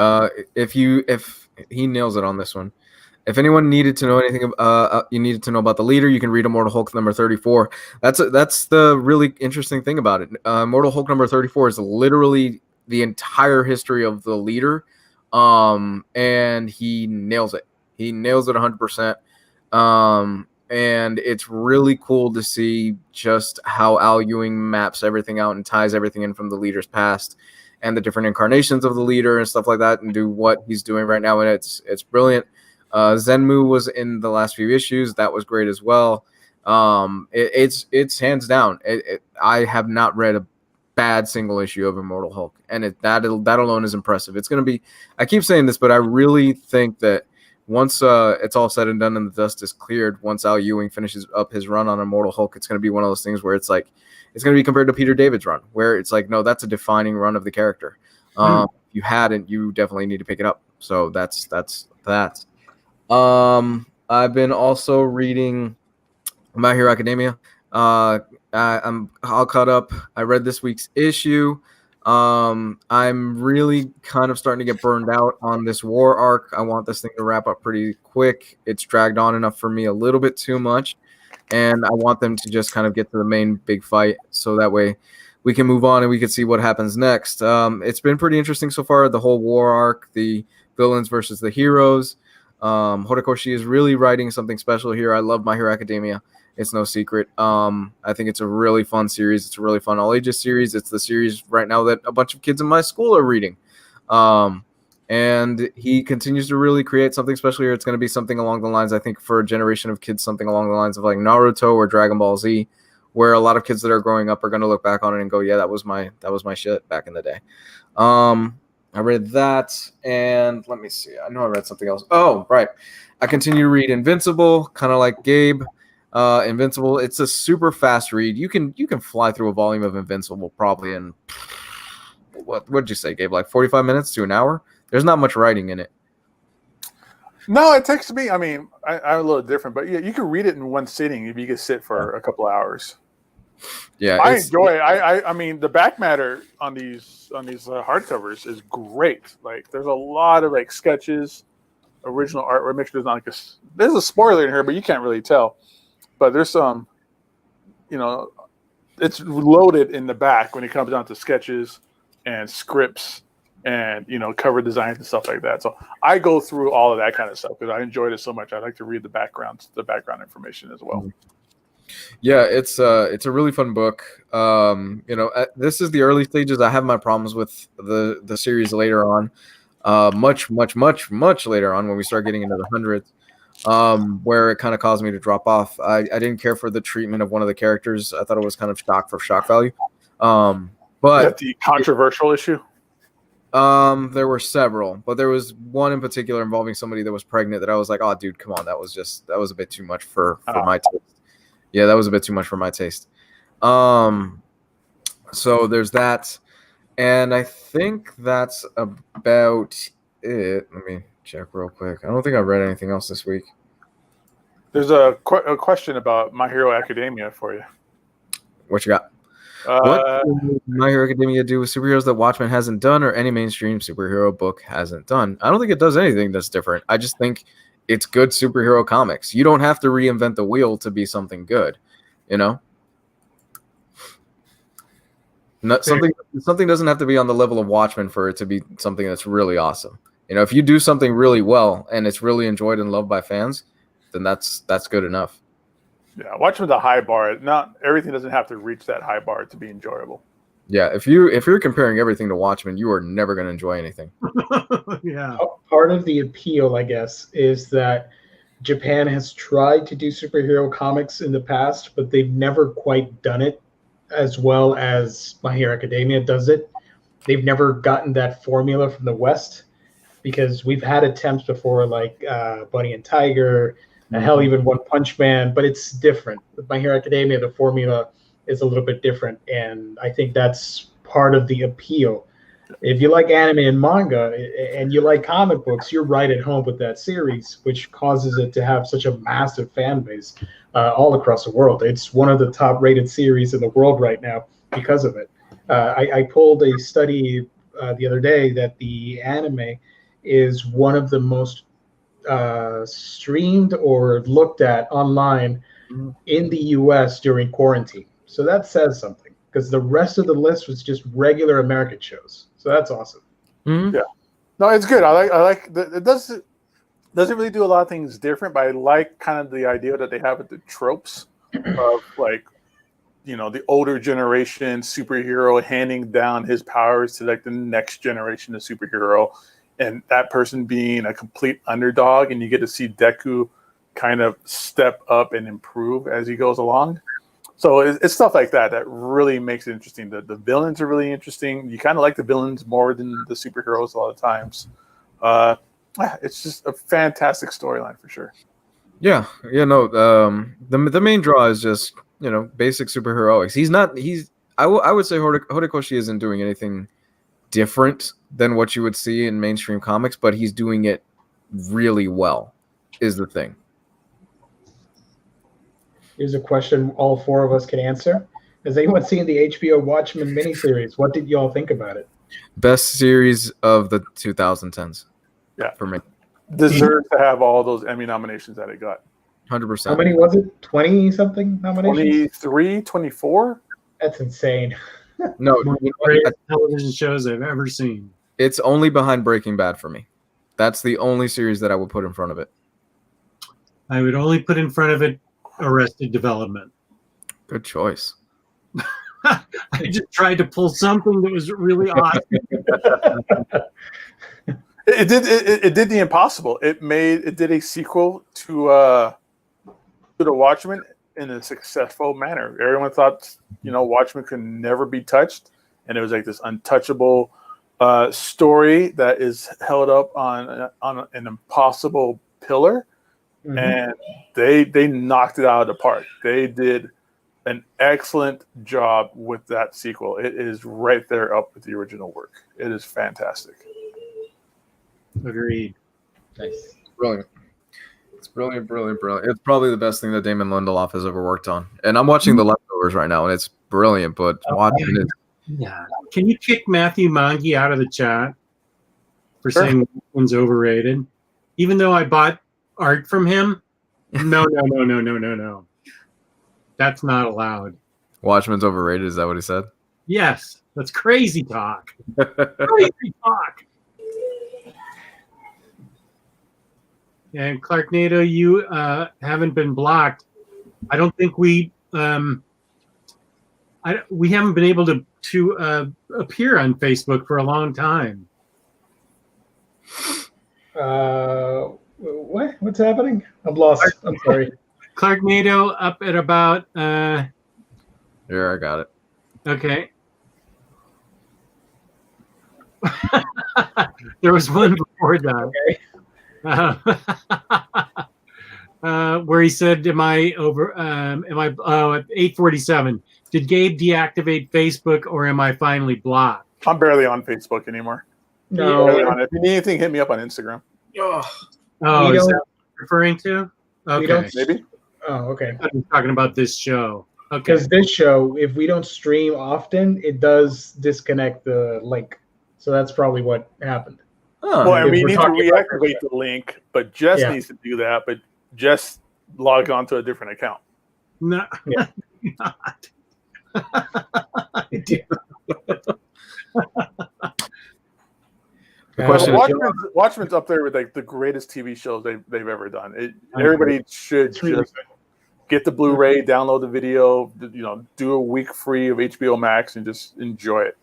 if he nails it on this one. If anyone needed to know anything, you needed to know about the leader, you can read Immortal Hulk number 34. That's the really interesting thing about it. Immortal Hulk number 34 is literally the entire history of the leader. And he nails it. He nails it 100%. And it's really cool to see just how Al Ewing maps everything out and ties everything in from the leader's past and the different incarnations of the leader and stuff like that, and do what he's doing right now. And it's brilliant. Zenmu was in the last few issues. That was great as well. It's hands down. I have not read a bad single issue of Immortal Hulk, and that alone is impressive. It's going to be, I keep saying this, but I really think that once it's all said and done and the dust is cleared, once Al Ewing finishes up his run on Immortal Hulk, it's going to be one of those things where it's like, it's going to be compared to Peter David's run, where it's like, no, that's a defining run of the character. If you hadn't, you definitely need to pick it up. So that's that. I've been also reading My Hero Academia. I'm all caught up. I read this week's issue. I'm really kind of starting to get burned out on this war arc. I want this thing to wrap up pretty quick. It's dragged on enough for me a little bit too much, and I want them to just kind of get to the main big fight so that way we can move on and we can see what happens next. It's been pretty interesting so far, the whole war arc, the villains versus the heroes. Horikoshi is really writing something special here. I love My Hero Academia. It's no secret. I think it's a really fun series. It's a really fun all-ages series. It's the series right now that a bunch of kids in my school are reading. And he continues to really create something special here. It's going to be something along the lines, I think, for a generation of kids, something along the lines of like Naruto or Dragon Ball Z, where a lot of kids that are growing up are going to look back on it and go, yeah, that was my shit back in the day. I read that, and let me see. I know I read something else. Oh, right. I continue to read Invincible, kind of like Gabe. Invincible, it's a super fast read. You can fly through a volume of Invincible probably in what'd you say, Gabe? Like 45 minutes to an hour? There's not much writing in it. No, it takes me. I mean, I'm a little different, but yeah, you can read it in one sitting if you can sit for a couple of hours. Yeah, I enjoy it. I mean, the back matter on these hardcovers is great. Like, there's a lot of like sketches, original art. Make sure there's a spoiler in here, but you can't really tell. But there's some, it's loaded in the back when it comes down to sketches and scripts and cover designs and stuff like that. So I go through all of that kind of stuff because I enjoyed it so much. I like to read the background information as well. Yeah, it's a really fun book. This is the early stages. I have my problems with the series later on, much later on when we start getting into the hundreds, where it kind of caused me to drop off. I didn't care for the treatment of one of the characters. I thought it was kind of shock value. But is that the controversial issue? There were several, but there was one in particular involving somebody that was pregnant that I was like, oh, dude, come on, that was a bit too much for my taste. Yeah, that was a bit too much for my taste. So there's that. And I think that's about it. Let me check real quick. I don't think I've read anything else this week. There's a question about My Hero Academia for you. What you got? What does My Hero Academia do with superheroes that Watchmen hasn't done or any mainstream superhero book hasn't done? I don't think it does anything that's different. I just think it's good superhero comics. You don't have to reinvent the wheel to be something good, Something doesn't have to be on the level of Watchmen for it to be something that's really awesome. If you do something really well and it's really enjoyed and loved by fans, then that's good enough. Yeah, Watchmen's a high bar. Not everything doesn't have to reach that high bar to be enjoyable. Yeah, if you're comparing everything to Watchmen, you are never going to enjoy anything. Yeah. Part of the appeal, I guess, is that Japan has tried to do superhero comics in the past, but they've never quite done it as well as My Hero Academia does it. They've never gotten that formula from the West, because we've had attempts before, like Bunny and Tiger, and hell, even One Punch Man, but it's different. With My Hero Academia, the formula is a little bit different, and I think that's part of the appeal. If you like anime and manga and you like comic books, you're right at home with that series, which causes it to have such a massive fan base all across the world. It's one of the top-rated series in the world right now because of it. I pulled a study the other day that the anime is one of the most streamed or looked at online in the U.S. during quarantine. So that says something, because the rest of the list was just regular American shows. So that's awesome. Mm-hmm. Yeah, no, it's good. I like it doesn't really do a lot of things different, but I like kind of the idea that they have with the tropes of like, the older generation superhero handing down his powers to like the next generation of superhero, and that person being a complete underdog, and you get to see Deku kind of step up and improve as he goes along. So it's stuff like that really makes it interesting. The villains are really interesting. You kind of like the villains more than the superheroes a lot of times. It's just a fantastic storyline for sure. Yeah. The main draw is just, basic superheroics. I would say Horikoshi isn't doing anything different than what you would see in mainstream comics, but he's doing it really well, is the thing. Here's a question all four of us can answer. Has anyone seen the HBO Watchmen miniseries? What did y'all think about it? Best series of the 2010s. Yeah, for me. Deserves to have all those Emmy nominations that it got. 100%. How many was it? 20-something nominations? 23, 24? That's insane. No, One of the greatest television shows I've ever seen. It's only behind Breaking Bad for me. That's the only series that I would put in front of it. I would only put in front of it Arrested Development. Good choice. I just tried to pull something that was really awesome. It did the impossible. It did a sequel to the Watchmen in a successful manner. Everyone thought, Watchmen could never be touched, and it was like this untouchable story that is held up on an impossible pillar, and they knocked it out of the park. They did an excellent job with that sequel. It is right there up with the original work. It is fantastic. Agreed. Nice. Brilliant. It's brilliant. It's probably the best thing that Damon Lindelof has ever worked on. And I'm watching The Leftovers right now, and it's brilliant, but watching it. Yeah. Can you kick Matthew Mangi out of the chat for saying one's overrated? Even though I bought art from him? No. That's not allowed. Watchmen's overrated, is that what he said? Yes. That's crazy talk. Crazy talk. And Clarknado, you haven't been blocked. I don't think we haven't been able to appear on Facebook for a long time. What? What's happening? I'm lost. I'm sorry. Clarknado up at about. Here, I got it. Okay. There was one before that. Okay. Where he said, "Am I over? At 8:47? Did Gabe deactivate Facebook, or am I finally blocked?" I'm barely on Facebook anymore. No. Barely on it. If you need anything, hit me up on Instagram. Oh, We is don't- that what you're referring to? Okay, don't- Maybe. Oh, okay. I'm talking about this show. Okay, Because this show, if we don't stream often, it does disconnect the link. So that's probably what happened. Oh, Well, and if we we're need to talking about reactivate the link, but Jess Yeah. needs to do that. But Jess logged on to a different account. no, Yeah. not. The question is, Watchmen's up there with like the greatest TV shows they've ever done. Everybody should It's really just get the Blu-ray, download the video, do a week free of HBO Max and just enjoy it.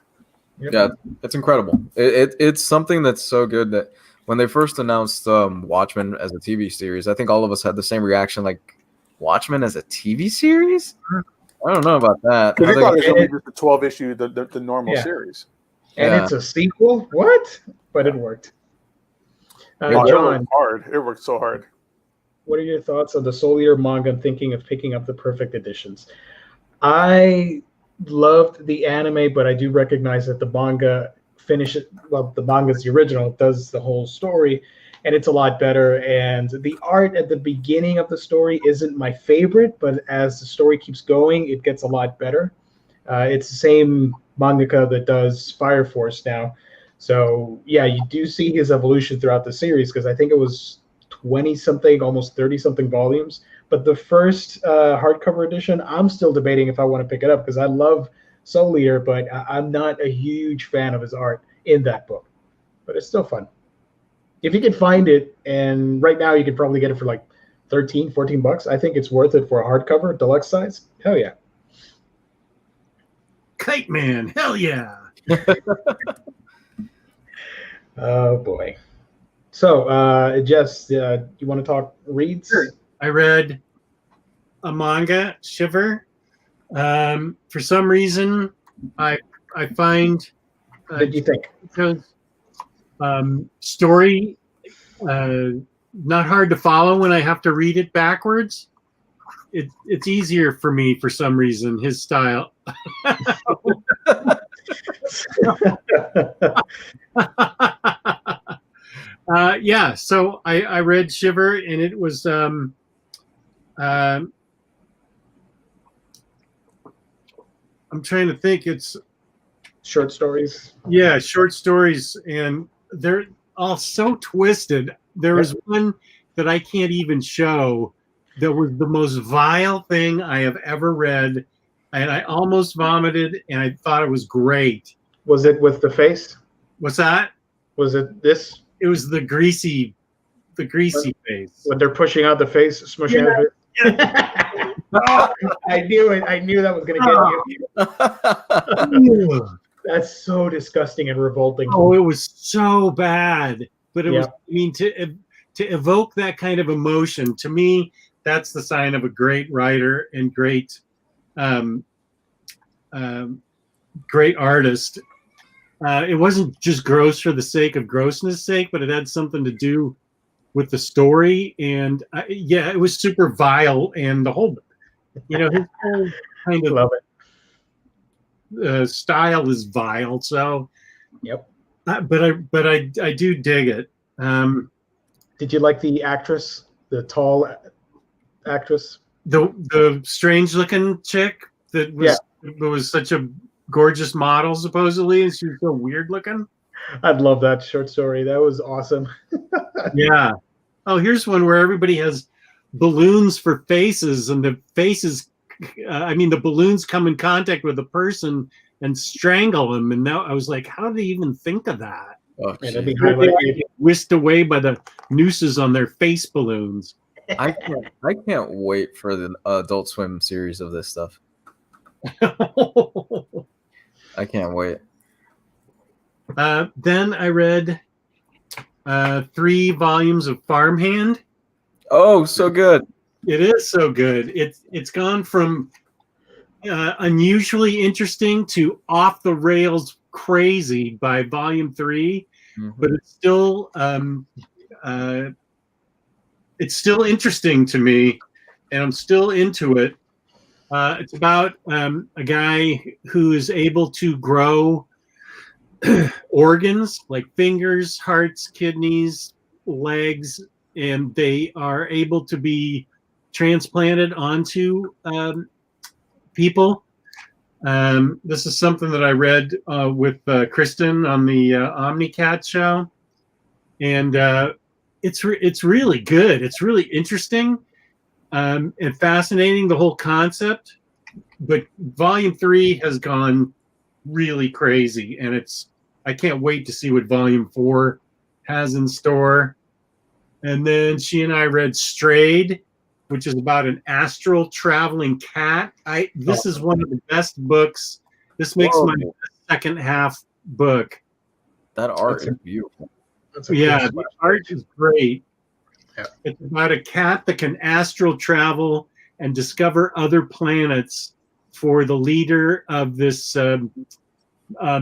yeah, it's incredible. It's something that's so good that when they first announced Watchmen as a TV series, I think all of us had the same reaction, like, Watchmen as a TV series? I don't know about that. Because I they thought it think- was going to be just a 12 issue, the normal Yeah. series. And Yeah. it's a sequel? What? But it worked. It John, worked hard. It worked so hard. what are your thoughts on the Soul Eater manga and thinking of picking up the perfect editions? I loved the anime, but I do recognize that the manga the manga's the original, it does the whole story, and it's a lot better. And the art at the beginning of the story isn't my favorite, but as the story keeps going, it gets a lot better. It's the same mangaka that does Fire Force now. So, yeah, you do see his evolution throughout the series, because I think it was 20-something, almost 30-something volumes. But the first hardcover edition, I'm still debating if I want to pick it up, because I love Soul Eater, but I'm not a huge fan of his art in that book. But it's still fun. If you can find it, and right now you could probably get it for like $13-14. I think it's worth it for a hardcover, deluxe size. Hell yeah. Kite Man, hell yeah! Oh, boy. So, Jess, you want to talk reads? Sure. I read a manga, Shiver. For some reason, I find What did you think? story not hard to follow when I have to read it backwards. It's easier for me for some reason. His style. Yeah, so I read Shiver, and it was I'm trying to think. It's Short stories. yeah, short stories, and they're all so twisted. There was one that I can't even show that was the most vile thing I have ever read, and I almost vomited, and I thought it was great. Was it with the face? What's that? Was it this? It was the greasy face. When they're pushing out the face, smushing out the Oh, I knew it. I knew that was going to get you. That's so disgusting and revolting. Oh, it was so bad. But it was, Yeah. I mean, to evoke that kind of emotion, to me, that's the sign of a great writer and great great artist. It wasn't just gross for the sake of grossness sake, but it had something to do with the story. And yeah, it was super vile, and the whole, his whole kind of Love it. Style is vile. So, Yep. But I do dig it. Did you like the actress, the tall actress? The strange looking chick that was such a gorgeous model supposedly, and she was so weird looking. I'd love that short story. That was awesome. Yeah. Oh, here's one where everybody has balloons for faces, and the faces, the balloons come in contact with a person and strangle them. And now I was like, how did they even think of that? Oh, That'd be They highlighted. get whisked away by the nooses on their face balloons. I can't wait for the Adult Swim series of this stuff. I can't wait. Then I read 3 volumes of Farmhand. Oh, so good. It is so good. It's gone from unusually interesting to off the rails crazy by volume 3, but it's still interesting to me, and I'm still into it. It's about a guy who is able to grow organs like fingers, hearts, kidneys, legs, and they are able to be transplanted onto people. This is something that I read with Kristan on the Omnicat show, and it's really good. It's really interesting and fascinating, the whole concept. But volume 3 has gone really crazy, and I can't wait to see what volume 4 has in store. And then she and I read Strayed, which is about an astral traveling cat. This is one of the best books. This makes my second half book. That art is beautiful. Yeah, the art is great. Yeah. It's about a cat that can astral travel and discover other planets for the leader of this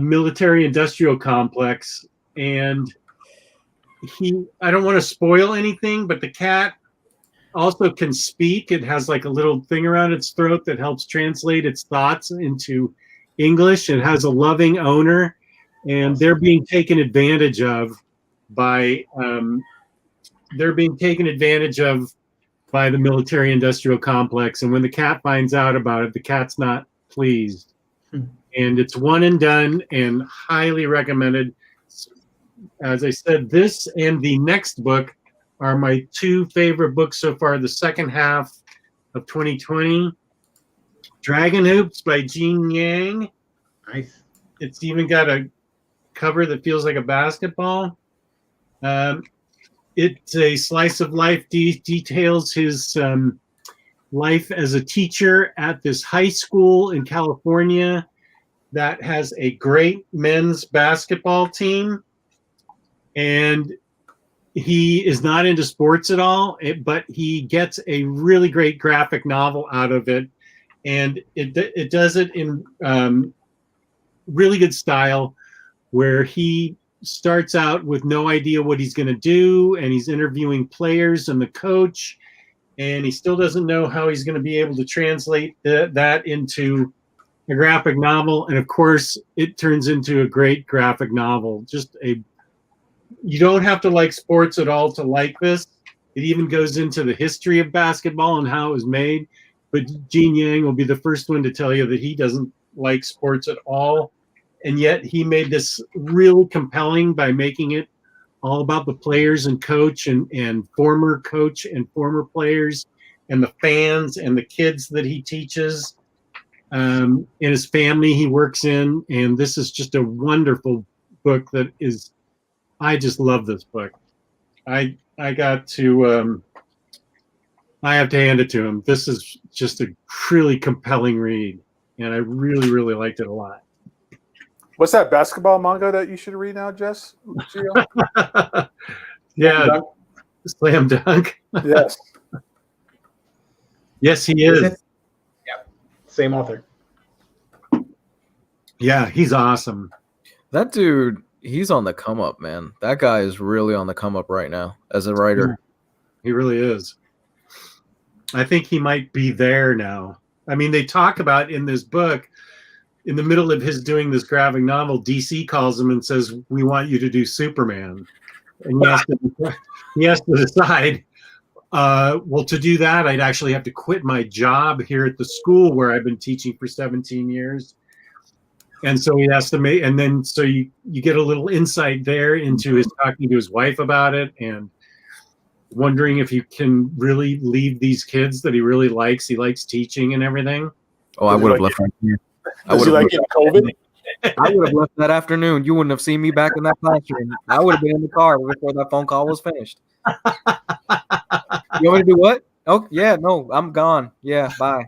military industrial complex. And I don't want to spoil anything, but the cat also can speak. It has like a little thing around its throat that helps translate its thoughts into English. It has a loving owner, and they're being taken advantage of by the military industrial complex. And when the cat finds out about it, the cat's not pleased. And it's one and done and highly recommended. As I said, this and the next book are my 2 favorite books so far, the second half of 2020. Dragon Hoops by Jean Yang. Nice. It's even got a cover that feels like a basketball. It's a slice of life, details his life as a teacher at this high school in California that has a great men's basketball team. And he is not into sports at all, but he gets a really great graphic novel out of it. And it does it in really good style, where he starts out with no idea what he's going to do, and he's interviewing players and the coach, and he still doesn't know how he's going to be able to translate that into a graphic novel. And of course, it turns into a great graphic novel. You don't have to like sports at all to like this. It even goes into the history of basketball and how it was made. But Jean Yang will be the first one to tell you that he doesn't like sports at all. And yet he made this really compelling by making it all about the players and coach and former coach and former players and the fans and the kids that he teaches and his family he works in. And this is just a wonderful book I just love this book. I have to hand it to him. This is just a really compelling read, and I really, really liked it a lot. What's that basketball manga that you should read now, Jess? Yeah, Slam Dunk. Yes. Yes, he Is is. it? Yep. Same author. Yeah, he's awesome. That dude, he's on the come up, man. That guy is really on the come up right now as a writer. He really is. I think he might be there now. I mean, they talk about in this book, in the middle of his doing this graphic novel, DC calls him and says, "We want you to do Superman." And he has to decide, well, to do that, I'd actually have to quit my job here at the school where I've been teaching for 17 years. And so he has to make, and then so you get a little insight there into his talking to his wife about it and wondering if he can really leave these kids that he really likes. He likes teaching and everything. Oh, I would have left right here. Does he like getting COVID? I would have left that afternoon. You wouldn't have seen me back in that classroom. I would have been in the car before that phone call was finished. You want me to do what? Oh, yeah, no, I'm gone. Yeah, bye.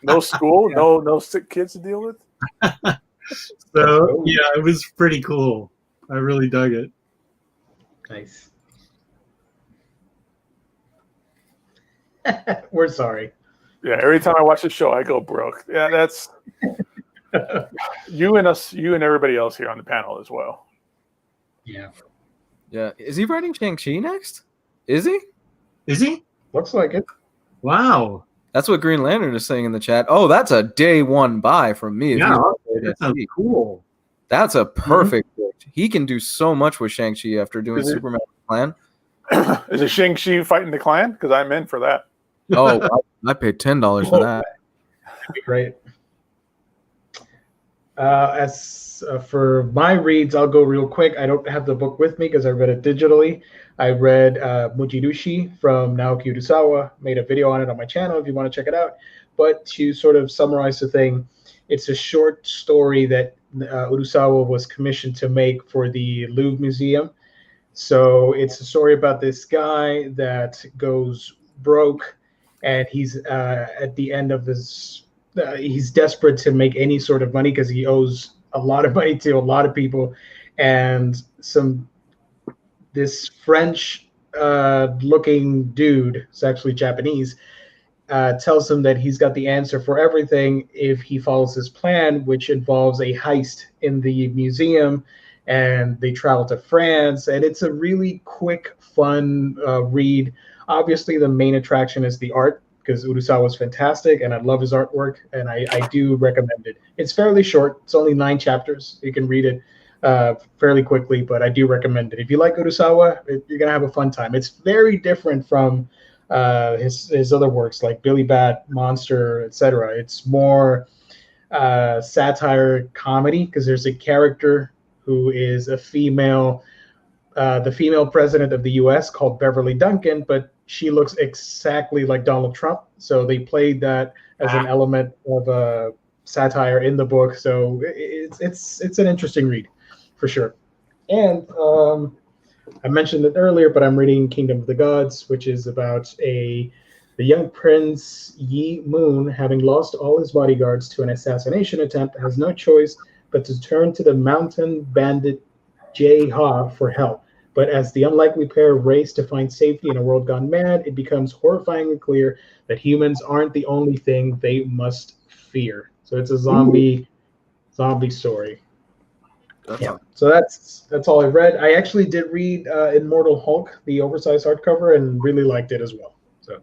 No school, no sick kids to deal with. So yeah, it was pretty cool. I really dug it. Nice. We're sorry. Yeah, every time I watch the show, I go broke. Yeah, that's you and everybody else here on the panel as well. Yeah. Yeah. Is he writing Shang-Chi next? Is he? Is he? Looks like it. Wow. That's what Green Lantern is saying in the chat. Oh, that's a day one buy from me. Yeah, that sounds cool. That's a perfect book. He can do so much with Shang-Chi after doing Superman Plan. Is it Shang-Chi fighting the Klan? Because I'm in for that. Oh, I paid $10 for that. That'd be great. As for my reads, I'll go real quick. I don't have the book with me because I read it digitally. I read Mujirushi from Naoki Urasawa. Made a video on it on my channel if you want to check it out. But to sort of summarize the thing, it's a short story that Urasawa was commissioned to make for the Louvre Museum. So it's a story about this guy that goes broke, and he's at the end of his he's desperate to make any sort of money because he owes a lot of money to a lot of people, and this French looking dude, it's actually Japanese, tells him that he's got the answer for everything if he follows his plan, which involves a heist in the museum, and they travel to France, and it's a really quick, fun read. Obviously, the main attraction is the art, because Urasawa is fantastic, and I love his artwork, and I do recommend it. It's fairly short. It's only 9 chapters. You can read it fairly quickly, but I do recommend it. If you like Urasawa, you're going to have a fun time. It's very different from his other works like Billy Bat, Monster, etc. It's more satire comedy, because there's a character who is a female, the female president of the U.S. called Beverly Duncan, but she looks exactly like Donald Trump. So they played that as an element of satire in the book. So it's an interesting read for sure. And I mentioned it earlier, but I'm reading Kingdom of the Gods, which is about the young prince Yi Moon, having lost all his bodyguards to an assassination attempt, has no choice but to turn to the mountain bandit Jay Ha for help. But as the unlikely pair race to find safety in a world gone mad, it becomes horrifyingly clear that humans aren't the only thing they must fear. So it's a zombie story. Yeah. So that's all I read. I actually did read Immortal Hulk, the oversized hardcover, and really liked it as well. So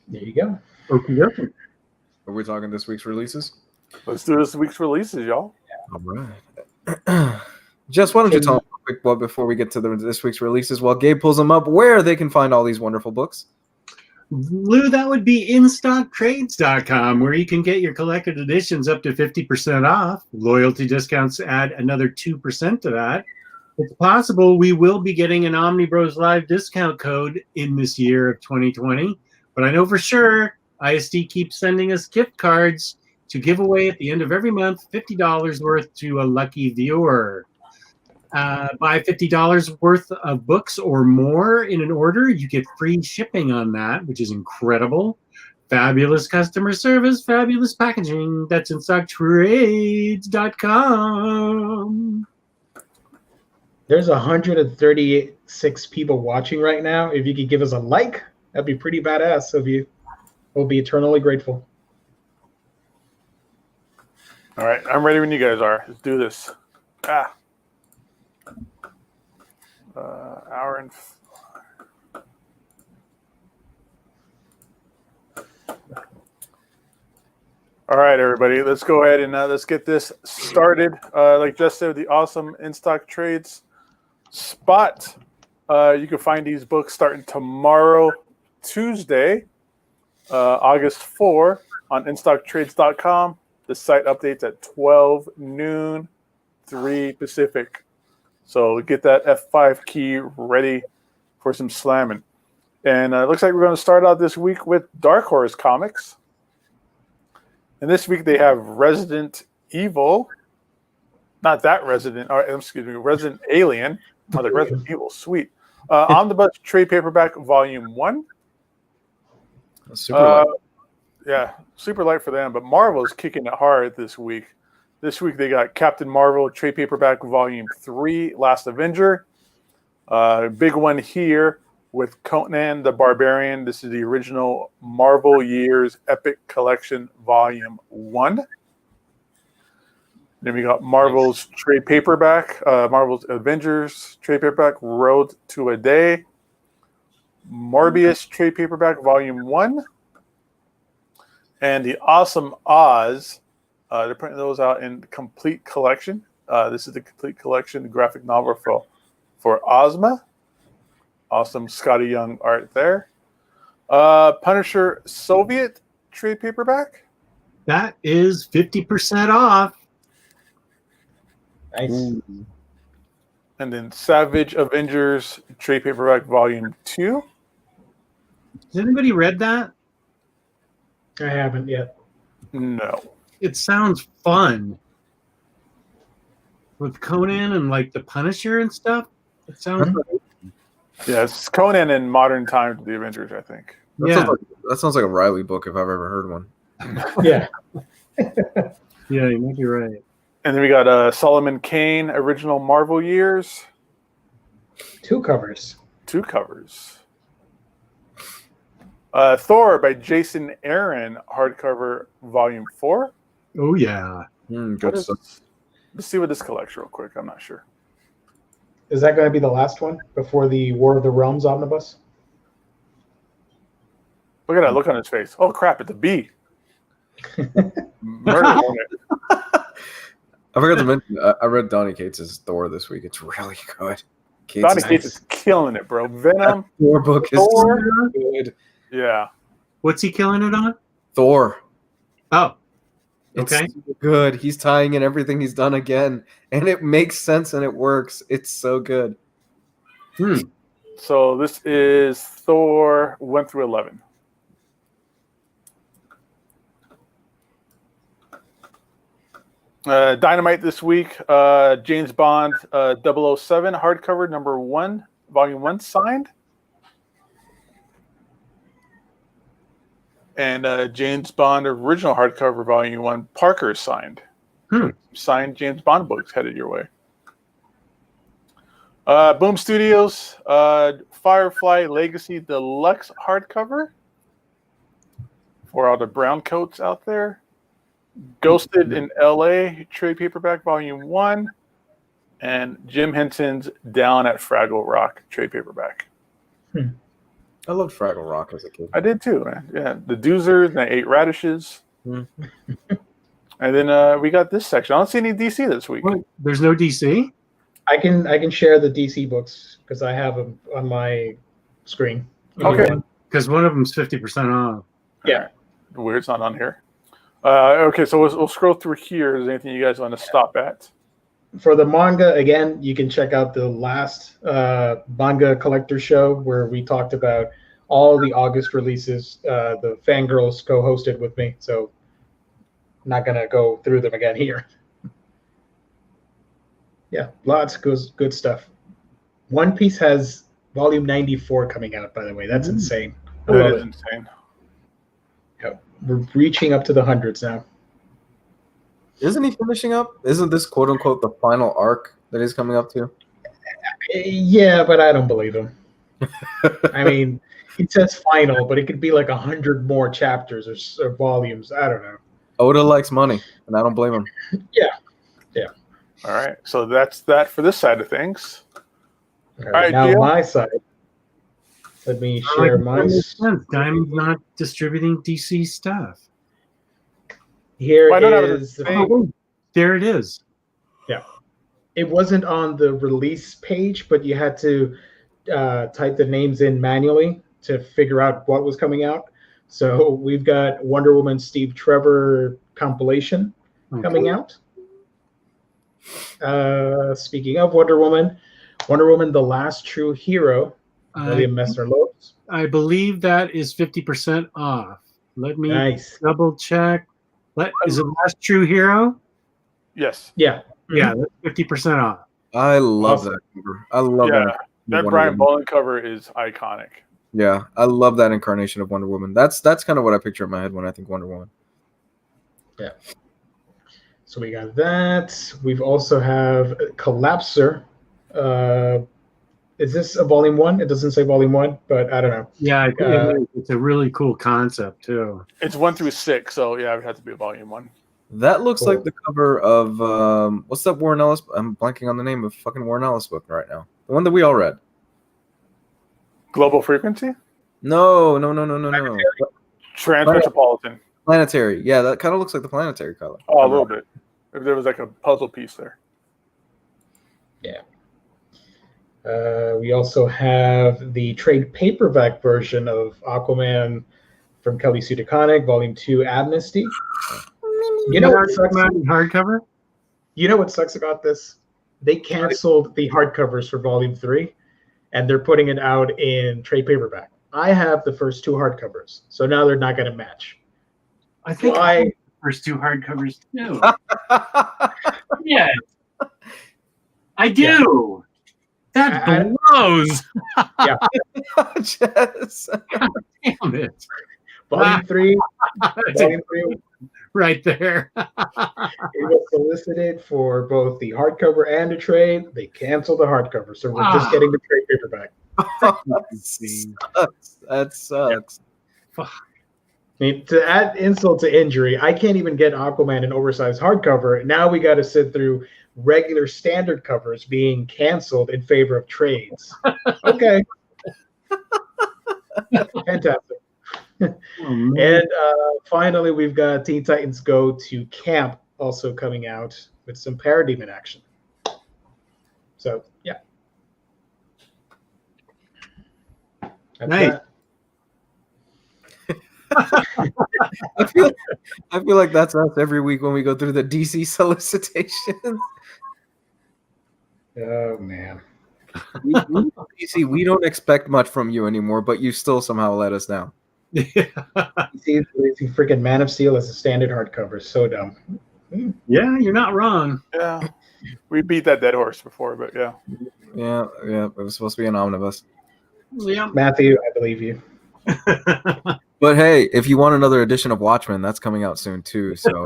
there you go. Okay. Are we talking this week's releases? Let's do this week's releases, y'all. All right. Jess, why don't you tell us a quick what before we get to this week's releases while Gabe pulls them up, where they can find all these wonderful books? Lou, that would be InStockTrades.com, where you can get your collected editions up to 50% off. Loyalty discounts add another 2% to that. It's possible we will be getting an Omnibroslive discount code in this year of 2020, but I know for sure ISD keeps sending us gift cards to give away at the end of every month, $50 worth to a lucky viewer. Buy $50 worth of books or more in an order, you get free shipping on that, which is incredible. Fabulous customer service, fabulous packaging. That's InStockTrades.com. There's 136 people watching right now. If you could give us a like, that'd be pretty badass of you. We'll be eternally grateful. All right, I'm ready when you guys are. Let's do this. Hour and. All right, everybody, let's go ahead and let's get this started. Like Jess said, the awesome in-stock trades spot. You can find these books starting tomorrow, Tuesday, August 4, on instocktrades.com. The site updates at 12 noon, 3 Pacific. So get that F5 key ready for some slamming. And it looks like we're going to start out this week with Dark Horse Comics. And this week they have Resident Evil. Not that Resident, or excuse me, Resident Alien. Oh, the Resident Evil, sweet. Omnibus Trade Paperback Volume 1. Super light. Yeah, super light for them, but Marvel's kicking it hard this week. This week they got Captain Marvel Trade Paperback Volume 3, Last Avenger. Big one here with Conan the Barbarian. This is the original Marvel Years Epic Collection Volume 1. Then we got Marvel's Trade Paperback, Marvel's Avengers Trade Paperback Road to a Day. Morbius Trade Paperback Volume 1. And the Awesome Oz, they're putting those out in complete collection. This is the complete collection graphic novel for Ozma. Awesome Scotty Young art there. Punisher Soviet trade paperback. That is 50% off. Nice. Ooh. And then Savage Avengers trade paperback volume 2. Has anybody read that? I haven't yet. No. It sounds fun. With Conan and like the Punisher and stuff. It sounds like Yeah, it's Conan in modern times with the Avengers, I think. That sounds like a Ryley book if I've ever heard one. Yeah. Yeah, you might be right. And then we got Solomon Kane original Marvel Years. 2 covers. 2 covers. Thor by Jason Aaron, hardcover volume 4. Oh yeah. Good stuff. Let's see what this collects real quick. I'm not sure. Is that going to be the last one before the War of the Realms omnibus? Look at that look on his face. Oh crap! It's a bee. Murder hornet. I forgot to mention, I read Donny Cates' Thor this week. It's really good. Donny Cates is killing it, bro. Venom. Thor book is Thor. so good. Yeah. What's he killing it on? Thor. Oh. It's Okay. so good. He's tying in everything he's done again, and it makes sense and it works. It's so good. So this is Thor 1 through 11. Dynamite this week. James Bond 007 hardcover number 1, volume 1 signed. And James Bond original hardcover volume 1 Parker signed. Signed James Bond books headed your way. Boom Studios Firefly Legacy Deluxe hardcover for all the brown coats out there. Ghosted in LA trade paperback volume 1, and Jim Henson's Down at Fraggle Rock trade paperback. I loved Fraggle Rock as a kid. I did too, man. Yeah, the Doozers and I ate radishes. And then we got this section. I don't see any DC this week. What? There's no DC? I can share the DC books because I have them on my screen. Okay. Because one of them's 50% off. Yeah. Weird, it's not on here. Okay, so we'll scroll through here. Is there anything you guys want to stop at? For the manga, again, you can check out the last manga collector show where we talked about all the August releases. The Fangirlz co-hosted with me, so I'm not going to go through them again here. Yeah, lots of good stuff. One Piece has volume 94 coming out, by the way. That's insane. I That love is it. insane. Yeah, we're reaching up to the hundreds now. Isn't he finishing up? Isn't this quote unquote the final arc that he's coming up to? Yeah, but I don't believe him. I mean, it says final, but it could be like 100 more chapters or volumes. I don't know. Oda likes money, and I don't blame him. Yeah. All right, so that's that for this side of things. All right, right, now Gio? my side. Let me share my. Diamond's not distributing DC stuff. Here Why not have it is. the same? Oh, there it is. It wasn't on the release page, but you had to type the names in manually to figure out what was coming out. So we've got Wonder Woman Steve Trevor compilation coming out. Speaking of Wonder Woman, The Last True Hero, William Messner Loebs. I believe that is 50% off. Let me Nice. double check. Is it Last True Hero? Yes. Yeah. Yeah, that's 50% off. I love Awesome. that cover. I love Yeah, that. that Wonder Brian Woman. Bolland cover is iconic. Yeah, I love that incarnation of Wonder Woman. That's kind of what I picture in my head when I think Wonder Woman. Yeah. So we got that. We've also have Collapser. Is this a volume 1? It doesn't say volume 1, but I don't know. Yeah, it's a really cool concept too. It's 1 through 6, so yeah, it would have to be a volume 1. That looks Cool. like the cover of what's that Warren Ellis? I'm blanking on the name of fucking Warren Ellis book right now. The one that we all read. Global Frequency? No. Transmetropolitan. Planetary. Yeah, that kind of looks like the Planetary color. Oh, a little bit. If there was like a puzzle piece there. Yeah. We also have the trade paperback version of Aquaman from Kelly Sue DeConnick, Volume 2, Amnesty. You know what sucks? Hardcover? You know what sucks about this? They canceled the hardcovers for Volume 3, and they're putting it out in trade paperback. I have the first 2 hardcovers, so now they're not going to match. I think I have the first 2 hardcovers too. Yeah, I do. That blows. Yeah. Yes. Damn it. Volume 3. Right there. It was solicited for both the hardcover and the trade. They canceled the hardcover, so we're just getting the trade paperback. That sucks. I mean, to add insult to injury, I can't even get Aquaman an oversized hardcover. Now we got to sit through regular standard covers being canceled in favor of trades. Okay. Fantastic. And finally, we've got Teen Titans Go to Camp also coming out with some Parademon action. So, yeah. That's nice. that. I feel like that's us every week when we go through the DC solicitations. Oh, man. DC, we don't expect much from you anymore, but you still somehow let us down. You see freaking Man of Steel as a standard hardcover. So dumb. Yeah, you're not wrong. Yeah. We beat that dead horse before, but yeah. Yeah. It was supposed to be an omnibus. Yeah. Matthew, I believe you. But hey, if you want another edition of Watchmen, that's coming out soon too. So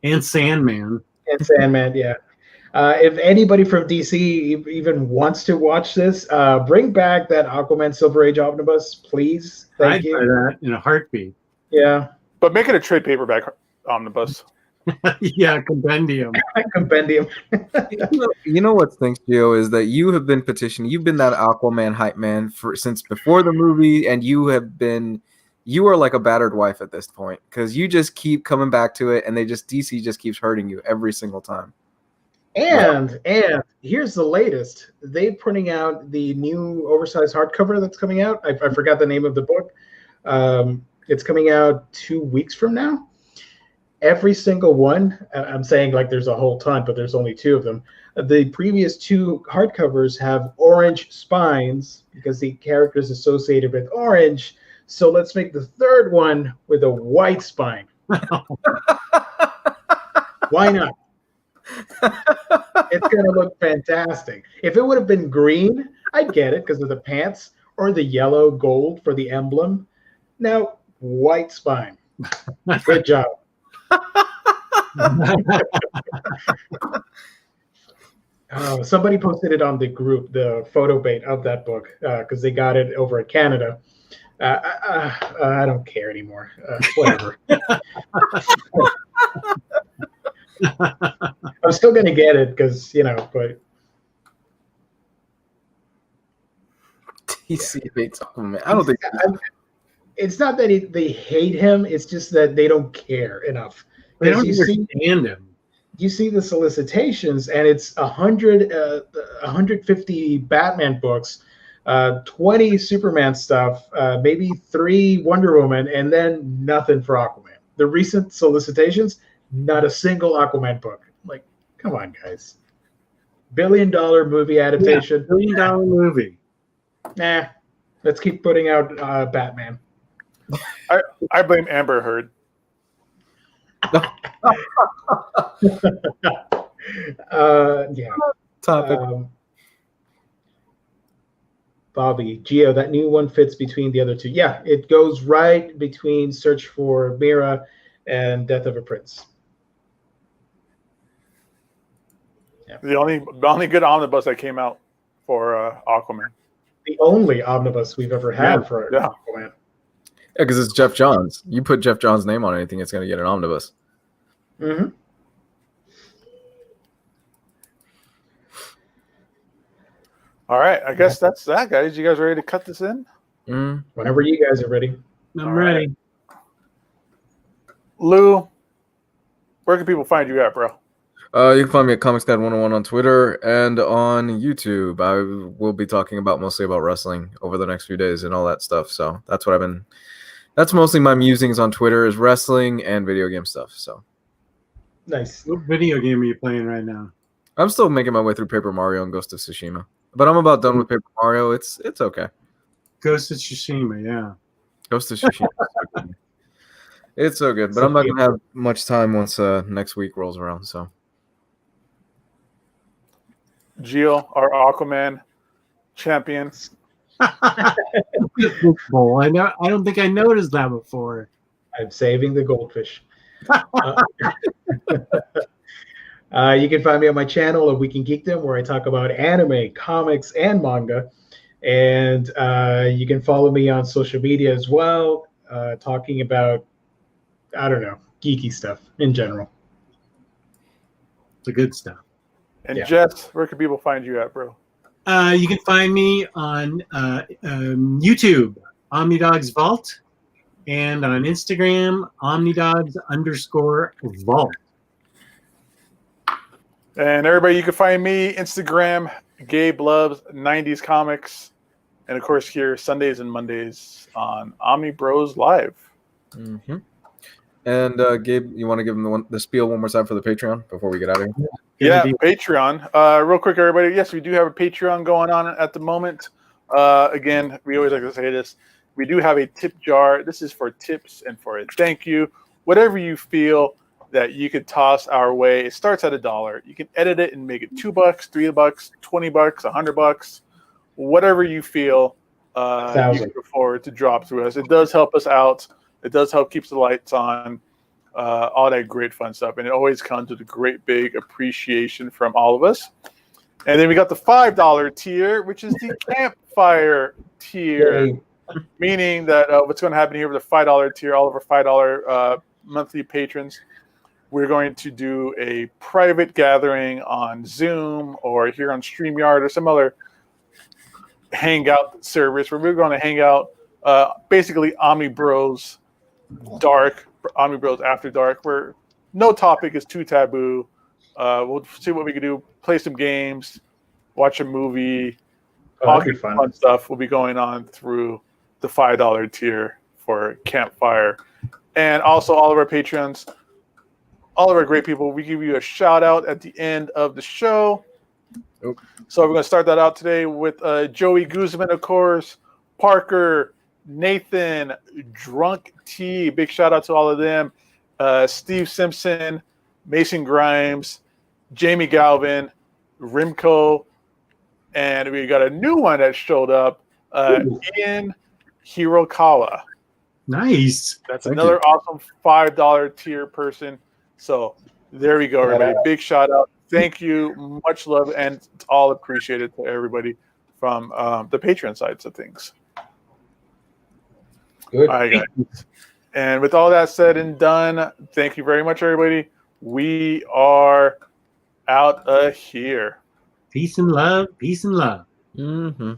And Sandman. And Sandman, yeah. If anybody from DC even wants to watch this, bring back that Aquaman Silver Age omnibus, please. Thank I'd buy that in a heartbeat. Yeah. But make it a trade paperback omnibus. Yeah, compendium. Compendium. you know what stinks, Gio, is that you have been petitioning. You've been that Aquaman hype man since before the movie, and you are like a battered wife at this point because you just keep coming back to it, and DC just keeps hurting you every single time. And here's the latest. They're putting out the new oversized hardcover that's coming out. I forgot the name of the book. It's coming out 2 weeks from now. Every single one, I'm saying like there's a whole ton, but there's only 2 of them. The previous 2 hardcovers have orange spines because the character is associated with orange. So let's make the 3rd one with a white spine. Why not? It's going to look fantastic. If it would have been green, I'd get it because of the pants, or the yellow gold for the emblem. Now, white spine. Good job. Somebody posted it on the group, the photo bait of that book, because they got it over at Canada. I don't care anymore. Whatever. I'm still gonna get it because but DC hates Aquaman. I don't think it's not that they hate him. It's just that they don't care enough. They don't Because understand him. you see the solicitations, and it's 150 Batman books, 20 Superman stuff, maybe 3 Wonder Woman, and then nothing for Aquaman. The recent solicitations, not a single Aquaman book. Like, come on, guys. $1 billion movie adaptation. $1 billion movie. Nah, let's keep putting out Batman. I blame Amber Heard. Yeah. topic. Bobby, Geo, that new one fits between the other two. Yeah, it goes right between Search for Mira and Death of a Prince. Yeah. The only good omnibus that came out for Aquaman. The only omnibus we've ever had for Aquaman. Yeah, because it's Jeff Johns. You put Jeff Johns' name on anything, it's going to get an omnibus. Mm-hmm. All right, I guess that's that, guys. You guys ready to cut this in? Whenever you guys are ready. I'm ready. Lou, where can people find you at, bro? You can find me at Comics Guide 101 on Twitter and on YouTube. I will be talking mostly about wrestling over the next few days and all that stuff. So that's what that's mostly my musings on Twitter is wrestling and video game stuff. So nice. What video game are you playing right now? I'm still making my way through Paper Mario and Ghost of Tsushima, but I'm about done with Paper Mario. It's okay. Ghost of Tsushima, yeah. Ghost of Tsushima. It's so good, but I'm not gonna have much time once next week rolls around. So. Gio, our Aquaman champion. Bowl. I don't think I noticed that before. I'm saving the goldfish. You can find me on my channel of We Can Geekdom, where I talk about anime, comics, and manga. And you can follow me on social media as well, talking about, I don't know, geeky stuff in general. The good stuff. And Jess, where can people find you at, bro? You can find me on YouTube, Omnidog's Vault, and on Instagram, Omnidogs_Vault. And everybody, you can find me Instagram, Gabe Loves 90s Comics, and of course here Sundays and Mondays on Omnibros Live. Mm-hmm. And Gabe, you want to give him the spiel one more time for the Patreon before we get out of here? Yeah, Patreon. Real quick, everybody. Yes, we do have a Patreon going on at the moment. Again, we always like to say this. We do have a tip jar. This is for tips and for a thank you. Whatever you feel that you could toss our way. It starts at $1. You can edit it and make it $2, $3, $20, $100, whatever you feel you can afford to drop through us. It does help us out. It does help keep the lights on. All that great fun stuff. And it always comes with a great big appreciation from all of us. And then we got the $5 tier, which is the campfire tier. Meaning that what's going to happen here with the $5 tier, all of our $5 monthly patrons, we're going to do a private gathering on Zoom or here on StreamYard or some other hangout service where we're going to hang out basically Omnibros Dark, Omnibros After Dark, where no topic is too taboo. We'll see what we can do, play some games, watch a movie, all kinds of fun stuff will be going on through the $5 tier for Campfire. And also all of our patrons, all of our great people, we give you a shout out at the end of the show. Nope. So we're going to start that out today with Joey Guzman, of course, Parker, Nathan, Drunk T, big shout out to all of them, Steve Simpson, Mason Grimes, Jamie Galvin, Rimco, and we got a new one that showed up, Ian Hirokawa. Nice. That's another awesome $5 tier person. So there we go, everybody. Big shout out. thank you. Much love, and it's all appreciated to everybody from the Patreon sides of things. Good. All right, guys. And with all that said and done, thank you very much, everybody. We are out of here. Peace and love. Peace and love. Mm-hmm.